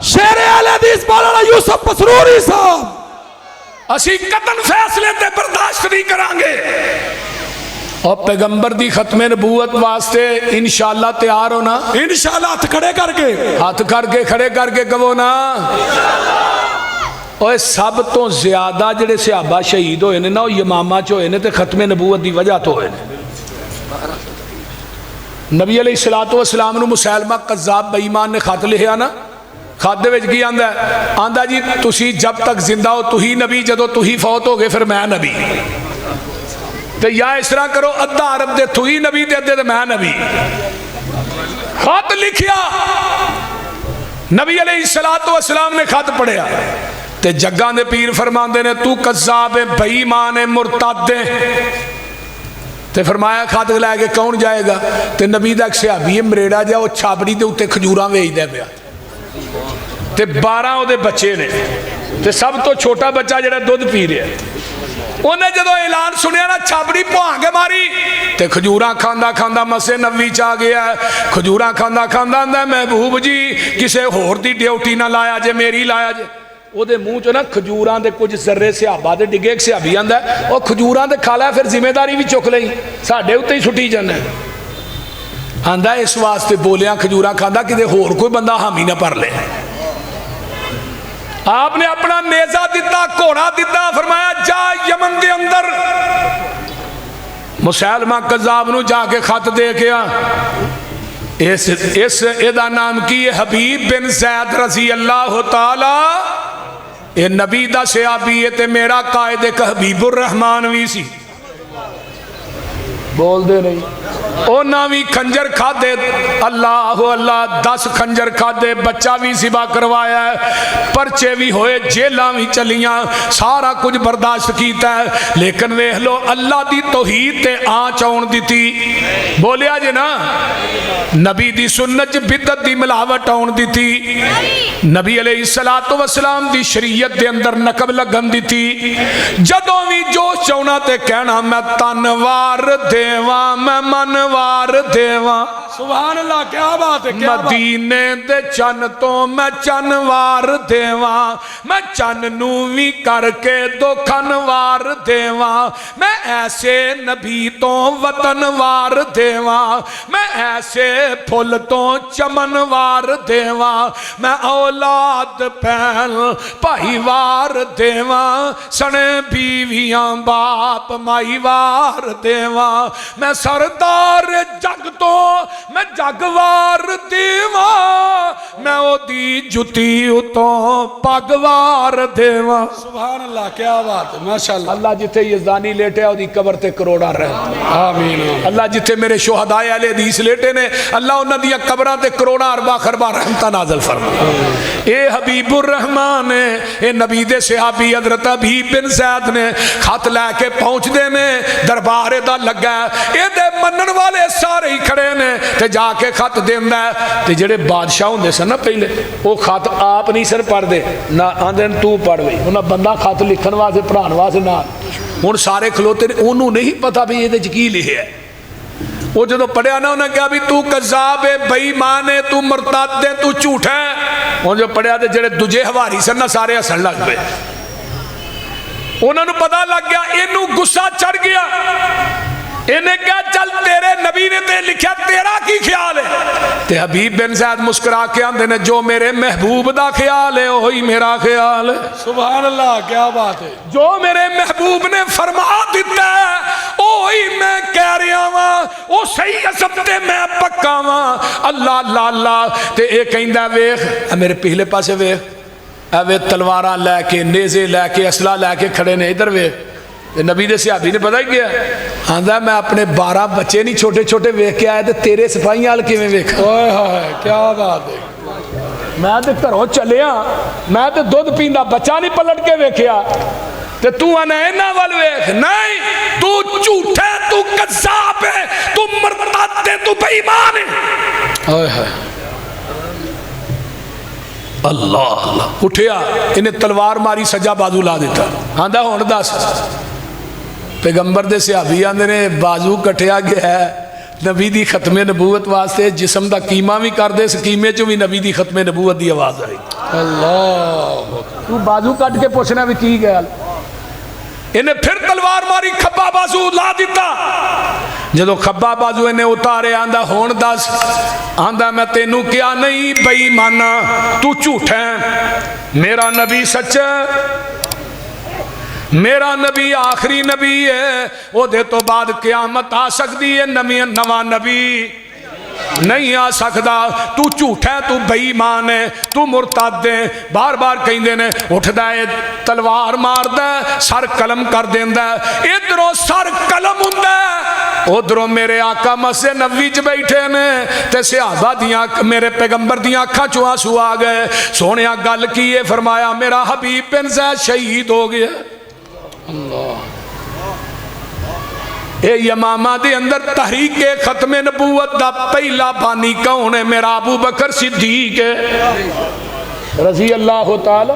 شیر اہل حدیث مولانا یوسف مسروری صاحب اسی قتل فیصلے تے برداشت نہیں کرانگے اور پیغمبر دی ختم نبوت واسطے انشاءاللہ تیار ہونا انشاءاللہ ہاتھ کھڑے کھڑے کر کے کہو نا اور سب تو زیادہ جڑے صحابہ شہید ہوئے نے نا وہ یمامہ چ ہوئے نے تے ختم نبوت دی وجہ تو ہوئے نے نبی علیہ السلام نو مسیلمہ قذاب بے ایمان نے خط لکھیا نا خط دے وچ کی آندا ہے آندا جی تسی جب تک زندہ ہو تو ہی نبی جدو تو ہی فوت ہو گئے پھر میں نبی تو یا اس طرح کرو ادھا عرب دے تو ہی نبی دے ادھے دے میں نبی خط لکھیا نبی علیہ السلام نے خط پڑھیا تے جگاں دے پیر فرماندے نے تو قذاب بے ایمان مرتد تے فرمایا خط لے کے کون جائے گا تے نبی دا ایک صحابی مریڑا جا وہ چھابڑی دے اوتے کھجوراں ویچدا پیا تے 12 او دے بچے نے تے سب تو چھوٹا بچہ جڑا دودھ پی رہا ہے انہیں جدو اعلان سنیا نا چھابڑی پوہاں کے ماری تے کھجوراں کھاندا کھاندا مسے نبی چاہ گیا ہے کھجوراں کھاندا کھاندا آندا محبوب جی کسے ہور دی ڈیوٹی نہ لایا جے میری لایا جے او دے منہ چو نا کھجوراں دے کچھ ذرے صحابہ دے ڈگے ایک صحابی آندا ہے او کھجوراں دے کھا لیا پھر ذمہ داری بھی چک لئی ساڈے اوتے ہی چھٹی جانا ہے آندا اس واسطے بولیاں کھجوراں کھاندا کہ ہور کوئی بندہ حامی نہ پر لے آپ نے اپنا نیزہ دیتا گھوڑا دیتا فرمایا جا یمن دے اندر مسیلمہ قذاب نو جا کے خط دے گیا اس ایدہ نام کی حبیب بن زید رضی اللہ تعالی اے نبی دا صحابی تے میرا قائد ایک حبیب الرحمن وی سی بول دے نہیں او ناوی خنجر کھا دے اللہ 10 خنجر کھا دے بچہ بھی ذبح کروایا ہے پرچے بھی ہوئے جیلاں بھی چلیاں سارا کچھ برداشت کیتا ہے لیکن ویکھ لو اللہ دی توحید تے آنچ آن دیتی بولیا جے نا نبی دی سنت بدعت دی ملاوٹ آن دیتی نبی علیہ السلام دی شریعت دے اندر نقب لگن دیتی جدوں بھی جوش چاہنا تے کہنا میں تنوار دیواں میں منوار دیواں سبحان اللہ کیا بات ہے مدینے دے چن تو میں چنوار دیواں میں چن نوی کر کے دو کھنوار دیواں میں ایسے نبی تو وطنوار دیواں میں ایسے پھول تو چمنوار دیواں میں اولاد پہل پائیوار دیواں سنے بیویاں باپ مائیوار دیواں میں سردار جگ تو میں جگوار دیواں میں او دی جتی تو پگوار دیواں سبحان اللہ کیا بات ہے ماشاءاللہ اللہ جتے یزدانی لیٹے او دی قبر تے کروڑا رحمت آمین اللہ جتے میرے شہداء اہل حدیث لیٹے نے اللہ انہاں دی قبراں تے کروڑا اربا خربا رحمتاں نازل فرما اے حبیب الرحمن اے نبی دے صحابی حضرت حبیب بن زید نے خط لے کے پہنچ دے نے دربار دا لگا اے دے منن والے سارے ہی کھڑے نے تے جا کے خط دیندا ہے تے جڑے بادشاہ ہوندے سن نا پہلے او خط آپ نہیں سر پڑھ دے نہ آندن تو پڑھ وئی انہاں بندہ خط لکھن واسطے پڑھان واسطے نہ ہن سارے کھلوتے نے اونوں نہیں پتہ بھی اے تے کی لکھیا ہے وہ جدو پڑھیا نا انہیں کہا بھی تو کذاب ہے، بے ایمان ہے، تو مرتد ہے، تو جھوٹا ہے. وہ جو پڑھیا تے جڑے دجے ہواری سن نا سارے ہسن لگ پے. انہوں نے پتہ لگ گیا، اینو غصہ چڑھ گیا. انہیں کہا چل تیرے نبی نے تے لکھیا تیرا کی خیال ہے؟ تے حبیب بن زید مسکرا کے آندے نے جو میرے محبوب دا خیال ہے وہی میرا خیال ہے. سبحان اللہ، کیا بات ہے. جو میرے محبوب نے فرما دیتا ہے وہی میں کہہ رہا ہاں، وہ صحیح قسم تے میں پکا ہاں. اللہ اللہ اللہ. تے اے کہندا ویکھ میرے پچھلے پاسے ویکھ، اے تلواراں لے کے نیزے لے کے اسلحہ لے کے کھڑے نے، ادھر ویکھ. نبی دے صحابی نے پتہ کیا آندا میں اپنے 12 بچے نہیں چھوٹے چھوٹے ویکھ کے آیا تے تیرے سپاہیاں ال کیویں ویکھاں؟ اوئے ہوئے کیا بات ہے. میں تے گھروں چلیا، میں تے دودھ پیندا بچہ نہیں پلٹ کے ویکھیا تے تو آنا اینا وال ویکھ. نہیں، تو جھوٹا ہے، تو کذاب ہے، تو مرتد ہے، تو بے ایمان ہے. اوئے ہوئے اللہ اللہ. اٹھیا انہیں تلوار ماری سجا بازو لا دیتا. آندا ہن دس. پیغمبر دے صحابی آندے نے بازو کٹیا گیا ہے نبی دی ختم نبوت واسطے، جسم دا قیمہ بھی کر دے، سکیمے چو بھی نبی دی ختم نبوت دی آواز آئی. اللہ. تو بازو کٹ کے پوچھنا بھی کی گیا. انہیں پھر تلوار ماری، کھبا بازو لا دیتا. جدو کھبا بازو انہیں اتارے آندا ہون دس. آندا میں تینوں کیا نہیں بے ایمانا، تو جھوٹا ہے. میرا نبی سچا، میرا نبی آخری نبی ہے، وہ دے تو بعد قیامت آ سکتی ہے، نواں نبی نہیں آ سکتا. تو جھوٹا ہے، تو بے ایمان ہے، تو مرتد ہے. بار بار کہندے نے اٹھدا ہے تلوار ماردا ہے، سر قلم کر دیندا ہے. ادھروں سر قلم ہوندا ہے، ادھروں میرے آقا مسجد نبوی چ بیٹھے نے تے صحابہ دیاں میرے پیغمبر دیاں اکھاں چوں آنسو آ گئے. سونیا گل کی ہے؟ فرمایا میرا حبیب بن زید شہید ہو گیا. اللہ. اے یمامہ دے اندر تحریک ختم نبوت دا پہلا بانی کون ہے؟ میرا ابو بکر صدیق ہے رضی اللہ تعالی.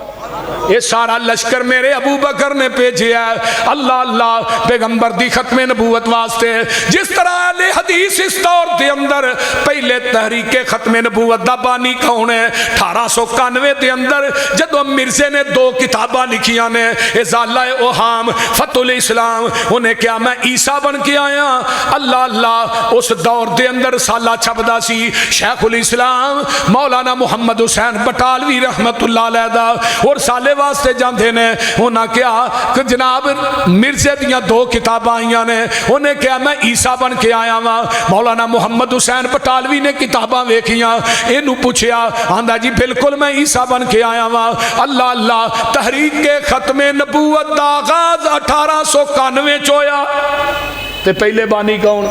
یہ سارا لشکر میرے ابو بکر نے بھیجیا ہے. اللہ اللہ. پیغمبر دی ختم نبوت واسطے جس طرح اہل حدیث اس دور دے اندر پہلے تحریک ختم نبوت دا بانی کون ہے؟ 1891 دے اندر جدو مرزے نے 2 کتاباں لکھیاں نے، ازالہ اوہام، فتح الاسلام. انہیں کیا میں عیسیٰ بن کے آیا؟ اللہ اللہ. اس دور دے اندر سالہ چھپدا سی شیخ الاسلام مولانا محمد حسین بٹالوی رحمت اللہ علیہ دا، اور سالے واسطے جاندے نے. انہاں کیا کہ جناب مرزے دیاں 2 کتاباں آئیاں نے. انہیں کیا میں عیسیٰ بن کے آیا ہاں. مولانا محمد حسین بٹالوی نے کتاباں ویکھیاں، اینو پوچھیا، آندا جی بالکل میں عیسیٰ بن کے آیا ہاں. اللہ اللہ. تحریک ختم نبوت دا آغاز 1891 چ ہویا تے پہلے بانی کون؟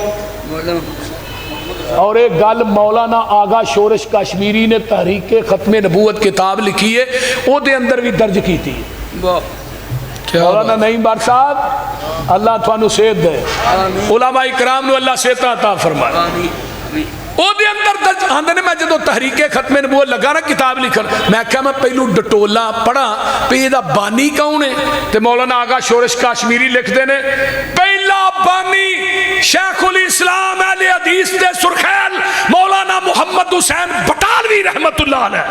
اور ایک گل مولانا آغا شورش کشمیری نے تحریک ختم نبوت کتاب لکھی ہے، او دے اندر بھی درج کی تھی. مولانا نعیم بار صاحب اللہ تھانو صحت دے، علماء کرام نو اللہ صحت عطا فرمائے. او دے اندر درج آندے نے. میں جدو تحریک ختم نبوت لگا نا کتاب لکھن، میں کہا میں پہلو ڈٹولا پڑھا پہ یہ دا بانی کون ہے؟ تے مولانا آغا شورش کشمیری لکھ دے نے پہلا بانی شیخ الاسلام اہل حدیث دے سرخیل مولانا محمد حسین بٹالوی رحمت اللہ علیہ.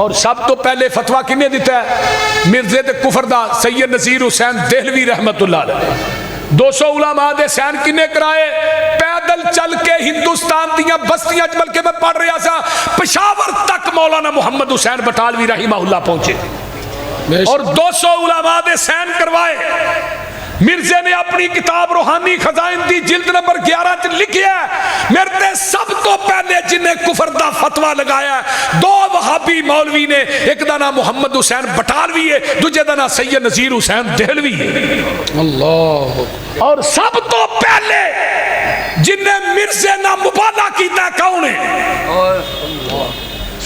اور سب تو پہلے فتویٰ کنے دیتا ہے؟ مرزے دے کفر دا سید نذیر حسین دہلوی رحمت اللہ علیہ. 200 علماء دے سین کنے کرائے؟ پیدل چل کے ہندوستان دیاں بستیاں بلکہ میں پڑھ رہا سا پشاور تک مولانا محمد حسین بٹالوی رحمہ اللہ پہنچے اور 200 علماء دے سین کروائے. مرزے نے اپنی کتاب روحانی خزائن دی جلد نمبر 11 چ لکھیا ہے میرے تے سب تو پہلے جن نے کفر دا فتویٰ لگایا ہے 2 وہابی مولوی نے، ایک دا نام محمد حسین بٹالوی ہے، دوسرے دا نام سید نذیر حسین دہلوی ہے. اللہ. اور سب تو پہلے جن نے مرزے نہ مبالغہ کیتا کون ہے؟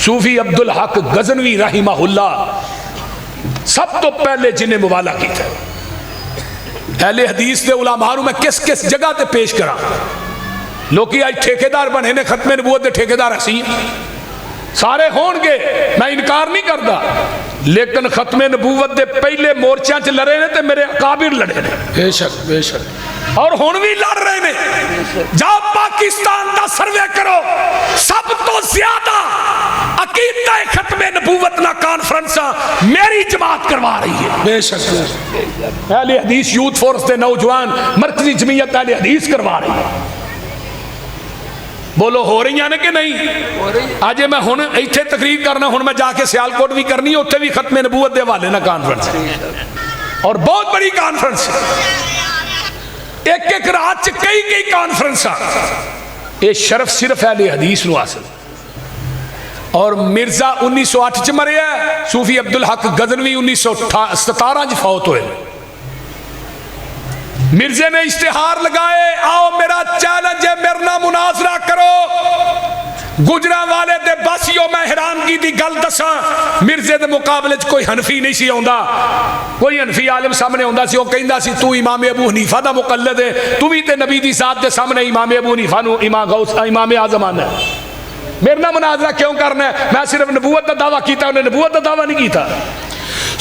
صوفی عبدالحق غزنوی رحمہ اللہ. سب تو پہلے جن نے مبالغہ کیتا ہے. اہل حدیث دے علماء میں کس کس جگہ تے پیش کرا. لوکی آج ٹھیکیدار بنے نے ختم نبوت دے ٹھیکیدار اسی سارے ہون گے، میں انکار نہیں کردا، لیکن ختم نبوت دے پہلے مورچیاں چ لڑے نے تے میرے اکابر لڑے نے. بے شک بے شک. اور ہن بھی لڑ رہے ہیں. جاؤ پاکستان دا سروے کرو, سب تو زیادہ عقیدہ ختم نبوت نہ کانفرنساں میری جماعت کروا رہی ہے. بے شک اہل حدیث یوتھ فورس دے نوجوان مرکزی جمعیت اہل حدیث کروا رہی ہے. بولو ہو رہی ہیں کہ نہیں؟ آج میں ہن ایتھے تقریر کرنا, ہن میں جا کے سیالکوٹ بھی کرنی ہے, اتنے بھی ختم نبوت دے حوالے نہ کانفرنس, اور بہت بڑی کانفرنس, ایک ایک رات چ کئی کانفرنس. یہ شرف صرف اہل حدیث نو حاصل. اور مرزا 1908 چ مریا ہے, صوفی عبدالحق غزنوی 1917 چ فوت ہوئے. مرزے نے اشتہار لگائے, آؤ میرا چیلنج ہے, میرے نال مناظرہ کرو. گجرا والے دے باسیوں میں حیرانگی دی گل دساں, مرزے دے مقابلے چ کوئی حنفی نہیں سی آوندا. کوئی حنفی عالم سامنے آوندا سی, وہ کہندا سی تو امام ابو حنیفہ دا مقلد ہے, تو بھی تے نبی دی ذات دے سامنے امام ابو حنیفہ نو امام غوث امام اعظم آنا ہے. میرے نال مناظرہ کیوں کرنا ہے؟ میں صرف نبوت دا دعویٰ کیتا, انہیں نبوت دا دعویٰ نہیں کیتا.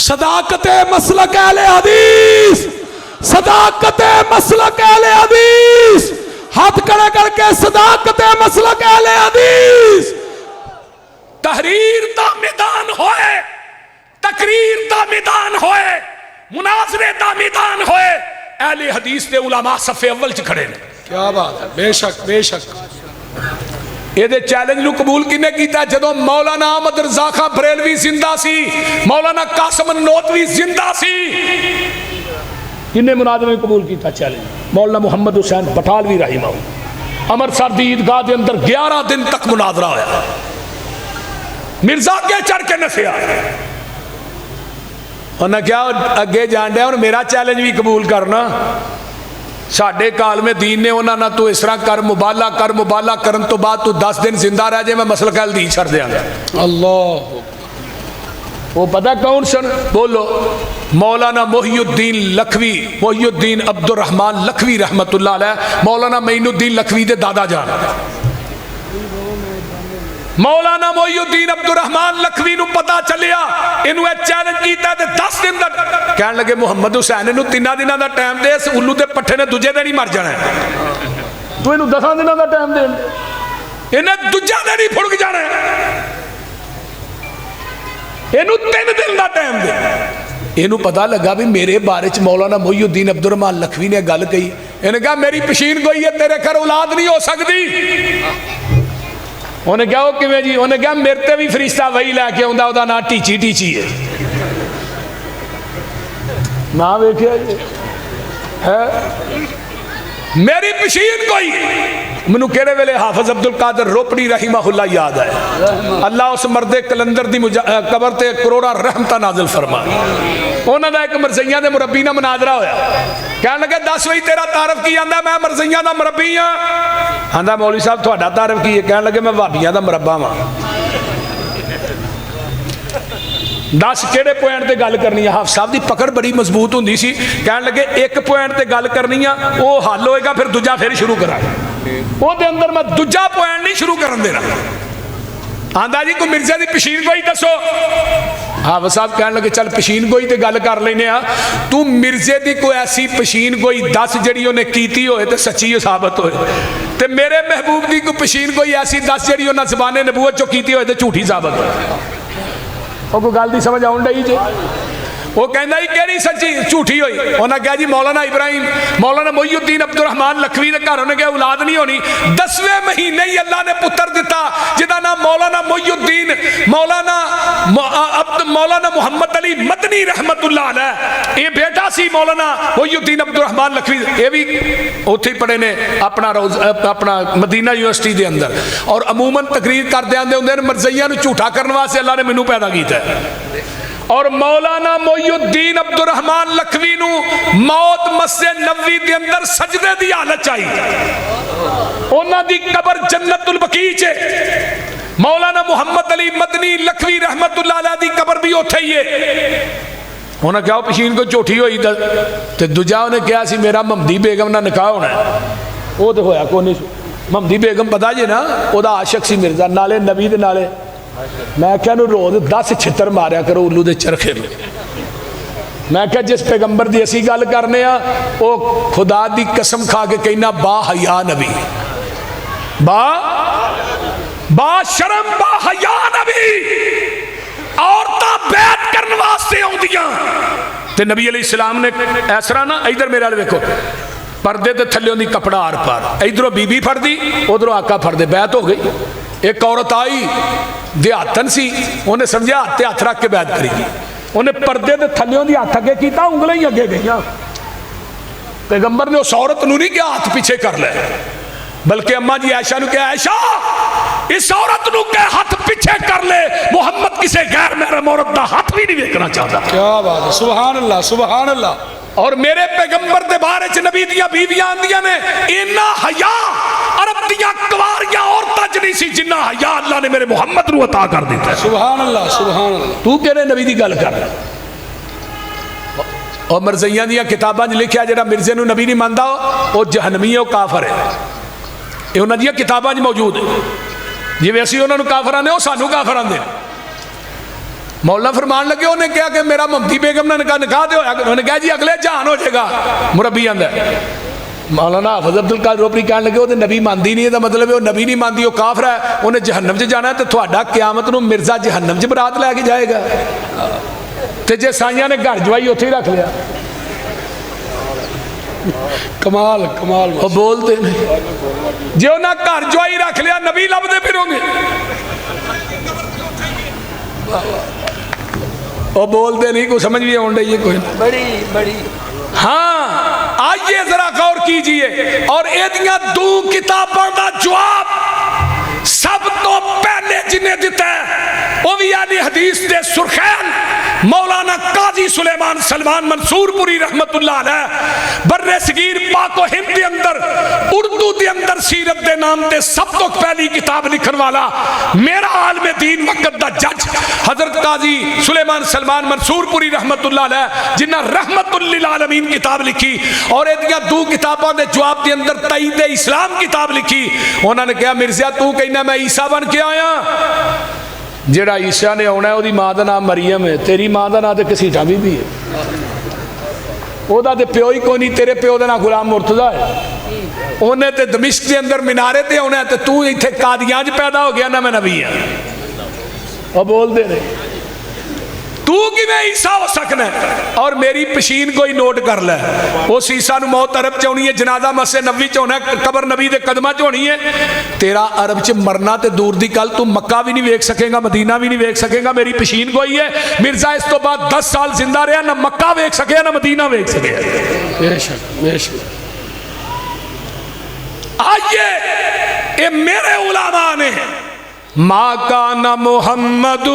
صداقت مسلک اہل حدیث, صداقت مسلک اہل حدیث, ہاتھ کھڑے کر کے صداقت مسلک اہل حدیث. تحریر دا میدان ہوئے, تقریر دا میدان ہوئے, مناظرے دا میدان ہوئے, اہل حدیث دے علماء صف اول چ کھڑے نے. کیا بات ہے, بے شک بے شک. یہ دے چیلنج نو قبول کنے کیتا ہے؟ جدو مولانا احمد رضا خان بریلوی زندہ سی, مولانا قاسم نوتوی زندہ سی, انہیں مناظرے میں قبول کیتا چیلنج. مولانا محمد حسین بٹالوی رحمہ اللہ, امرتسر دی عیدگاہ دے اندر 11 دن تک مناظرہ ہویا. مرزا کے چڑھ کے نسیا, انہیں کیا اگے جان دیا, اور میرا چیلنج بھی قبول کرنا. ساڈے کال میں دین نے انہاں نہ تو اس طرح کر, مبالہ کرن تو بعد تو 10 دن زندہ رہ جائے, میں مسلک اہل حدیث چھڑ دیاں گا. اللہ, وہ پتہ کون سن؟ بولو. مولانا محی الدین لکھوی, محی الدین عبد الرحمن لکھوی رحمت اللہ علیہ, مولانا معین الدین لکھوی دے دادا جان. مولانا محی الدین عبد الرحمن لکھوی نو پتا چلیا, انہوں ایک چیلنج کیتا ہے 10 دن دا. کہنے لگے محمد حسین انہوں 3 دنوں دا ٹائم دے, اس الو دے پٹھے نے دوجے دن ہی مر جانا ہے, تو انہوں 10 دنوں دا ٹائم دے, انہیں دوجہ دن ہی پھڑک جانا ہے, انہوں 3 دن دا ٹائم دے. انہوں پتا لگا بھی میرے بارے چ مولانا محی الدین عبد الرحمن لکھوی نے گل کہی. انہیں کہا میری پشین گوئی ہے, تیرے گھر اولاد نہیں ہو سکتی. انہیں کہا وہ کیویں جی؟ انہیں کہا میرے تے بھی فرشتہ وہی لے کے آندا, وہ نام ٹیچی ہے. نہ ویکھیا جی میری پشین کوئی. منو کہڑے ویلے حافظ عبد القادر روپڑی رحمہ اللہ یاد ہے, اللہ اس مرد کلندر دی قبر تے کروڑا رحمتہ نازل فرمائے. انہوں نے ایک مرزیاں دے مربی نہ مناظرہ ہویا, کہنے لگے 10 وہی تیرا تعارف کی؟ آندا میں مرزیاں دا مربی ہاں. آندا مولوی صاحب تھوڑا تعارف کی ہے؟ کہنے لگے میں وہابیاں دا مربا ہاں. 10 کیڑے پوائنٹ تے گل کرنی ہے؟ حافظ صاحب دی پکڑ بڑی مضبوط ہوندی سی. کہنے لگے ایک پوائنٹ تے گل کرنی ہے, وہ حل ہوئے گا, پھر دوجا پھر شروع کرا. وہ دے اندر میں دوجا پوائنٹ نہیں شروع کرن دینا. آندا جی کوئی مرزا دی پشین گوئی دسو. حافظ صاحب کہنے لگے چل پشین گوئی تے گل کر لینے ہاں. تو مرزے دی کوئی ایسی پشین گوئی 10 جڑی انہیں کیتی ہوئے تے سچی ثابت ہوئے, تے میرے محبوب دی کوئی پشین گوئی ایسی 10 جڑی انہیں زبان نبوت چو کیتی ہوئے تے جھوٹی ثابت ہوئے. وہ کوئی گل دی سمجھ آؤں ڈائی جی؟ وہ کہندا ہی کیڑی سچی جھوٹی ہوئی؟ انہاں کہا جی مولانا ابراہیم, مولانا محی الدین عبد الرحمن لکھوی دے گھر انہیں کہا اولاد نہیں ہونی. 10ویں مہینے ہی اللہ نے پتر دیتا جدا نام مولانا محی الدین مولانا محمد علی مدنی رحمت اللہ علیہ. یہ بیٹا سی مولانا محی الدین عبد الرحمن لکھوی, یہ بھی اوتھے ہی پڑھے نے اپنا مدینہ یونیورسٹی دے اندر. اور عموماً تقریر کر دے آندے ہوندے مرزیاں نو جھوٹا کرنے واسطے اللہ نے مینوں پیدا کیتا ہے. اور مولانا محی الدین عبد الرحمن لکھوی نو موت مسجد نبوی دے اندر سجدے دی حالت چاہیے. انہاں دی قبر جنت البقیع چ. مولانا محمد علی مدنی لکھوی رحمت اللہ علیہ دی قبر بھی اوتھے ہی ہے. انہاں کہا پشین کو جھوٹی ہوئی تے دوجا انہیں کہا سی میرا ممدی بیگم نہ نکاح ہونا ہے. وہ تو ہویا کو نہیں. ممدی بیگم پتا جی نا, وہ دا عاشق سی مرزا, نالے نبی دے نالے. میں کہا نو روز 10 چھتر ماریا کرو الو دے چرخے میں. میں کہ جس پیغمبر دی اسی گل کرنے ہاں وہ خدا دی قسم کھا کے کہنا با حیا نبی، با شرم با حیا نبی، عورتاں بیعت کرنے واسطے آؤندیاں تے نبی علیہ السلام نے اس طرح نا ادھر میرے والے ویکھو پردے تے تھلیوں دی کپڑا آر پار، ادھروں بی بی پھڑ دی ادھروں آقا پھڑ دے، بیعت ہو گئی۔ ایک عورت آئی دیہاتن سی، انہیں سمجھا ہاتھ ہاتھ رکھ کے بیعت کری گی، انہیں پردے دے تھلیوں دی ہاتھ اگے کیتا، انگلیں ہی اگے گئیاں۔ پیغمبر نے اس عورت نو نہیں کیا ہاتھ پیچھے کر لے، بلکہ اماں جی عائشہ نو کہا عائشہ اس عورت نو کہ ہاتھ پیچھے کر لے، محمد کسے غیر محرم عورت دا ہاتھ بھی نہیں دیکھنا چاہتا۔ کیا بات ہے، سبحان اللہ سبحان اللہ۔ اور میرے پیغمبر دے بارے چ نبی دیاں بیویاں آندیاں نے اینا حیا عرب دیاں کواریاں عورتاں چ نہیں سی جنہ حیا اللہ نے میرے محمد نو عطا کر دیتا ہے۔ سبحان اللہ سبحان اللہ۔ تو کہنے نبی دی گل کر اور مرزیاں دیاں کتاباں لکھیا جڑا مرزے نو نبی نہیں ماندا او جہنمی ہے، او کافر ہے، یہ انہاں دیاں کتاباں موجود ہے۔ جویں اسی انہاں نو کافر آندے او سانو کافر آندے۔ مولا فرمان لگے انہیں کہا کہ میرا ممتی بیگم نے نکاح دے، انہوں نے کہا جی اگلے جہان ہو جائے گا، مربی آندہ ہے۔ مولانا حافظ عبدالقادر روپری کہنے لگے وہ نبی ماندی نہیں ہے، تو مطلب وہ نبی نہیں ماندی، وہ کافر ہے، انہیں جہنم سے جانا ہے، تو تھوڑا قیامت نو مرزا جہنم سے برات لے کے جائے گا۔ تو جے سائیاں نے گھر جوائی اتھے ہی رکھ لیا، کمال کمال، وہ بولتے نہیں جے انہاں گھر جوائی رکھ لیا نبی لب دے پھروں گے، وہ بولتے نہیں، کوئی سمجھ بھی ہونڈے یہ کوئی بڑی بڑی۔ ہاں آئیے ذرا غور کیجئے، اور ایدیاں دو کتابوں دا جواب سب تو پہلے جنہیں دیتا ہے وہ بھی یعنی حدیث دے سرخین مولانا قاضی سلیمان سلمان منصور پوری رحمت اللہ علیہ بر صغیر پاک و ہند دے اندر اردو دے اندر سیرت دے نام دے سب تو پہلی کتاب لکھن والا میرا عالم دین وقت دا جج حضرت قاضی سلیمان سلمان منصور پوری رحمت اللہ علیہ جنہ رحمت للعالمین کتاب لکھی، اور ایدیاں دو کتابوں دے جواب دے اندر تائید اسلام کتاب لکھی۔ انہوں نے کہا مرزا تو کہنا میں عیسیٰ بن کے آیا، جڑا عیسیٰ نے ہونا ہے وہ دی ماں دا نام مریم ہے، تیری ماں دا نام تے کسی بی بی ہے، وہ دا تے پیو ہی کوئی نہیں، تیرے پیو دا نام غلام مرتضیٰ ہے، انہیں تے دمشق دے اندر منارے تے ہونا ہے، تے تو ایتھے قادیاں وچ پیدا ہو گیا نا میں نبی ہاں۔ وہ بول دے رہے تو کی میں عیسیٰ ہو سکنا ہے، اور میری پشین کوئی نوٹ کر لے، اس عیسیٰ نو موت عرب چ ہونی ہے، جنازہ مسجد نبوی چ ہونا ہے، قبر نبی دے قدمہ چ ہونی ہے، تیرا عرب چ مرنا تے دور دی کل تو مکہ بھی نہیں ویکھ سکے گا، مدینہ بھی نہیں ویکھ سکے گا، میری پشین کوئی ہے۔ مرزا اس تو بعد 10 سال زندہ رہا، نہ مکہ ویکھ سکے نہ مدینہ ویکھ سکے۔ بے شک بے شک۔ آئیے اے میرے علماء نے ما کان محمد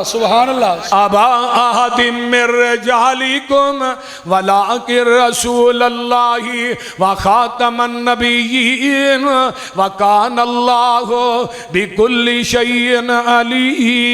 سبحان اللہ، ابا احد من رجالکم ولکن رسول اللہ وخاتم النبیین وکان اللہ بکل شیء علیما۔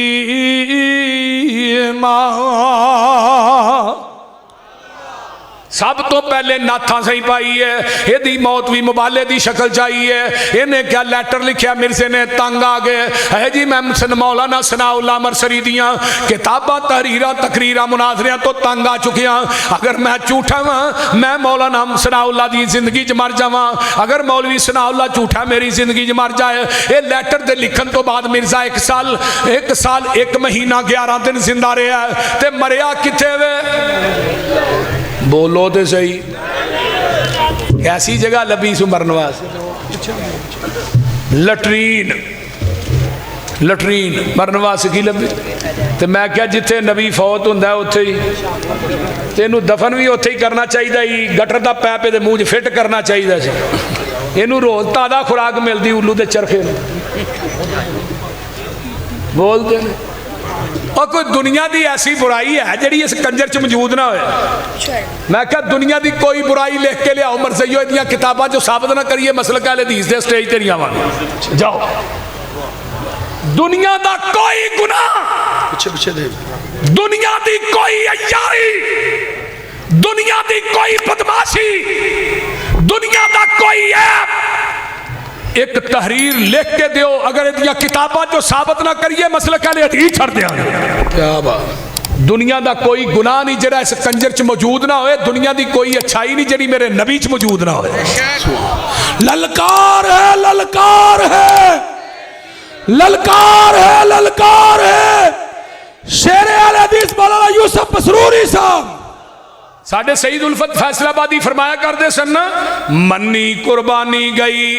سب تو پہلے ناتھاں صحیح پائی ہے، یہ دی موت بھی مبالے دی شکل چاہیے، انہیں کیا لیٹر لکھیا مرزے نے تنگ آگے ہے جی میں مولانا ثناء اللہ مرسری دیاں کتابہ تحریرہ تقریرہ مناظریاں تو تنگ آ چکیاں، اگر میں جھوٹا ہاں میں مولانا ثناء اللہ دی زندگی جمار جاواں، اگر مولوی ثناء اللہ جھوٹا میری زندگی جمار جائے۔ یہ لیٹر دے لکھن تو بعد مرزا ایک سال 1 مہینہ 11 دن زندہ رہا ہے، تے مریا کتے ہوئے بولو تے صحیح، کیسی جگہ لبی سو مرنواز؟ لٹرین مرنواز کی لبی؟ تو میں کیا جتھے نبی فوت ہوندہ ہے اتھے ہی تینو دفن بھی اتھے ہی کرنا چاہیے ہی، گٹر دا پیپے دے منہ فٹ کرنا چاہیے سی، اینو روز تازہ خوراک مل دی الو دے چرخے بول دے۔ اور کوئی دنیا دی ایسی برائی ہے جڑی اس کنجر چ موجود نہ ہوئے؟ میں کہا دنیا دی کوئی برائی لکھ کے لیا عمر سے یہ دیاں کتاباں جو ثابت نہ کریے مسلک اہل حدیث دے سٹیج تے نہیں آواں جاؤ۔ دنیا دا کوئی گناہ، دنیا دی کوئی عیاری، دنیا دی کوئی بدماشی، دنیا دا کوئی عیب ایک تحریر لکھ کے دیو، اگر یہ کتاباں جو ثابت نہ کریے مسئلہ کہلے حدیث چھڑ دیا۔ کیا بات دنیا دا کوئی گناہ نہیں جڑا اس کنجر چ موجود نہ ہوئے, دنیا دی کوئی اچھائی نہیں جڑی میرے نبی چ موجود نہ ہوئے. للکار ہے, للکار ہے, للکار ہے, للکار ہے. شیر اہل حدیث مولانا یوسف مسروری صاحب ساڈے سید الفت فیصلہ آبادی فرمایا کرتے سن, منی قربانی گئی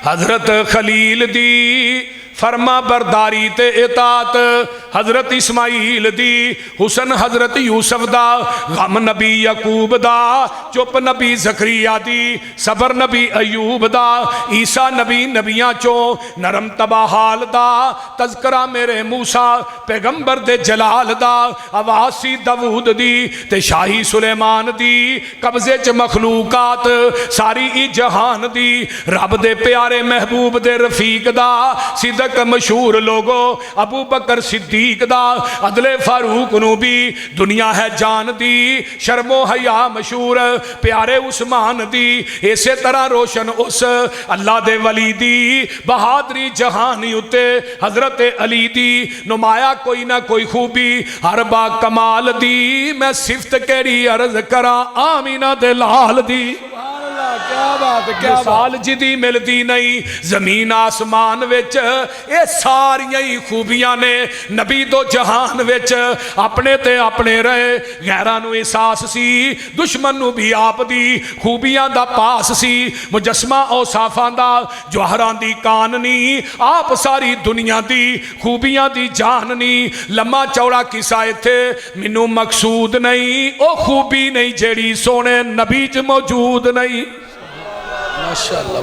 حضرت خلیل دی, فرما برداری تے اطاعت حضرت اسماعیل دی, حسن حضرت یوسف دا, غم نبی یعقوب دا, چپ نبی زکریا دی, صبر نبی ایوب دا, عیسیٰ نبی نبیاں چوں, نرم تبا حال دا, تذکرہ میرے موسیٰ پیغمبر دے جلال دا, آواسی داود دی تے شاہی سلیمان دی, قبضے چ مخلوقات ساری ای جہان دی, رب دے پیارے محبوب دے رفیق دا, صدق مشہور لوگو ابو بکر صدیق دا, عدل فاروق نو بھی دنیا ہے جان دی, شرم و حیا مشہور پیارے عثمان دی, اسی طرح روشن اس اللہ دے ولی دی, بہادری جہانی اتے حضرت علی دی, نمایا کوئی نہ کوئی خوبی ہر با کمال دی, میں صفت کیری عرض کرا آمینہ دے لال دی. کیا بات ہے, کیا مثال جدی ملدی نہیں زمین آسمان وچ, اے ساریاں ہی خوبیاں نے نبی دو جہان وچ, اپنے تے اپنے رہے, غیران نو احساس سی, دشمن نو بھی آپ دی خوبیاں دا پاس سی, مجسمہ اوصافاں دا جوہران دی کاننی, آپ ساری دنیا دی خوبیاں دی جاننی, لمحہ چوڑا قصہ تھے منو مقصود نہیں, او خوبی نہیں جیڑی سونے نبی چ موجود نہیں. ماشاءاللہ.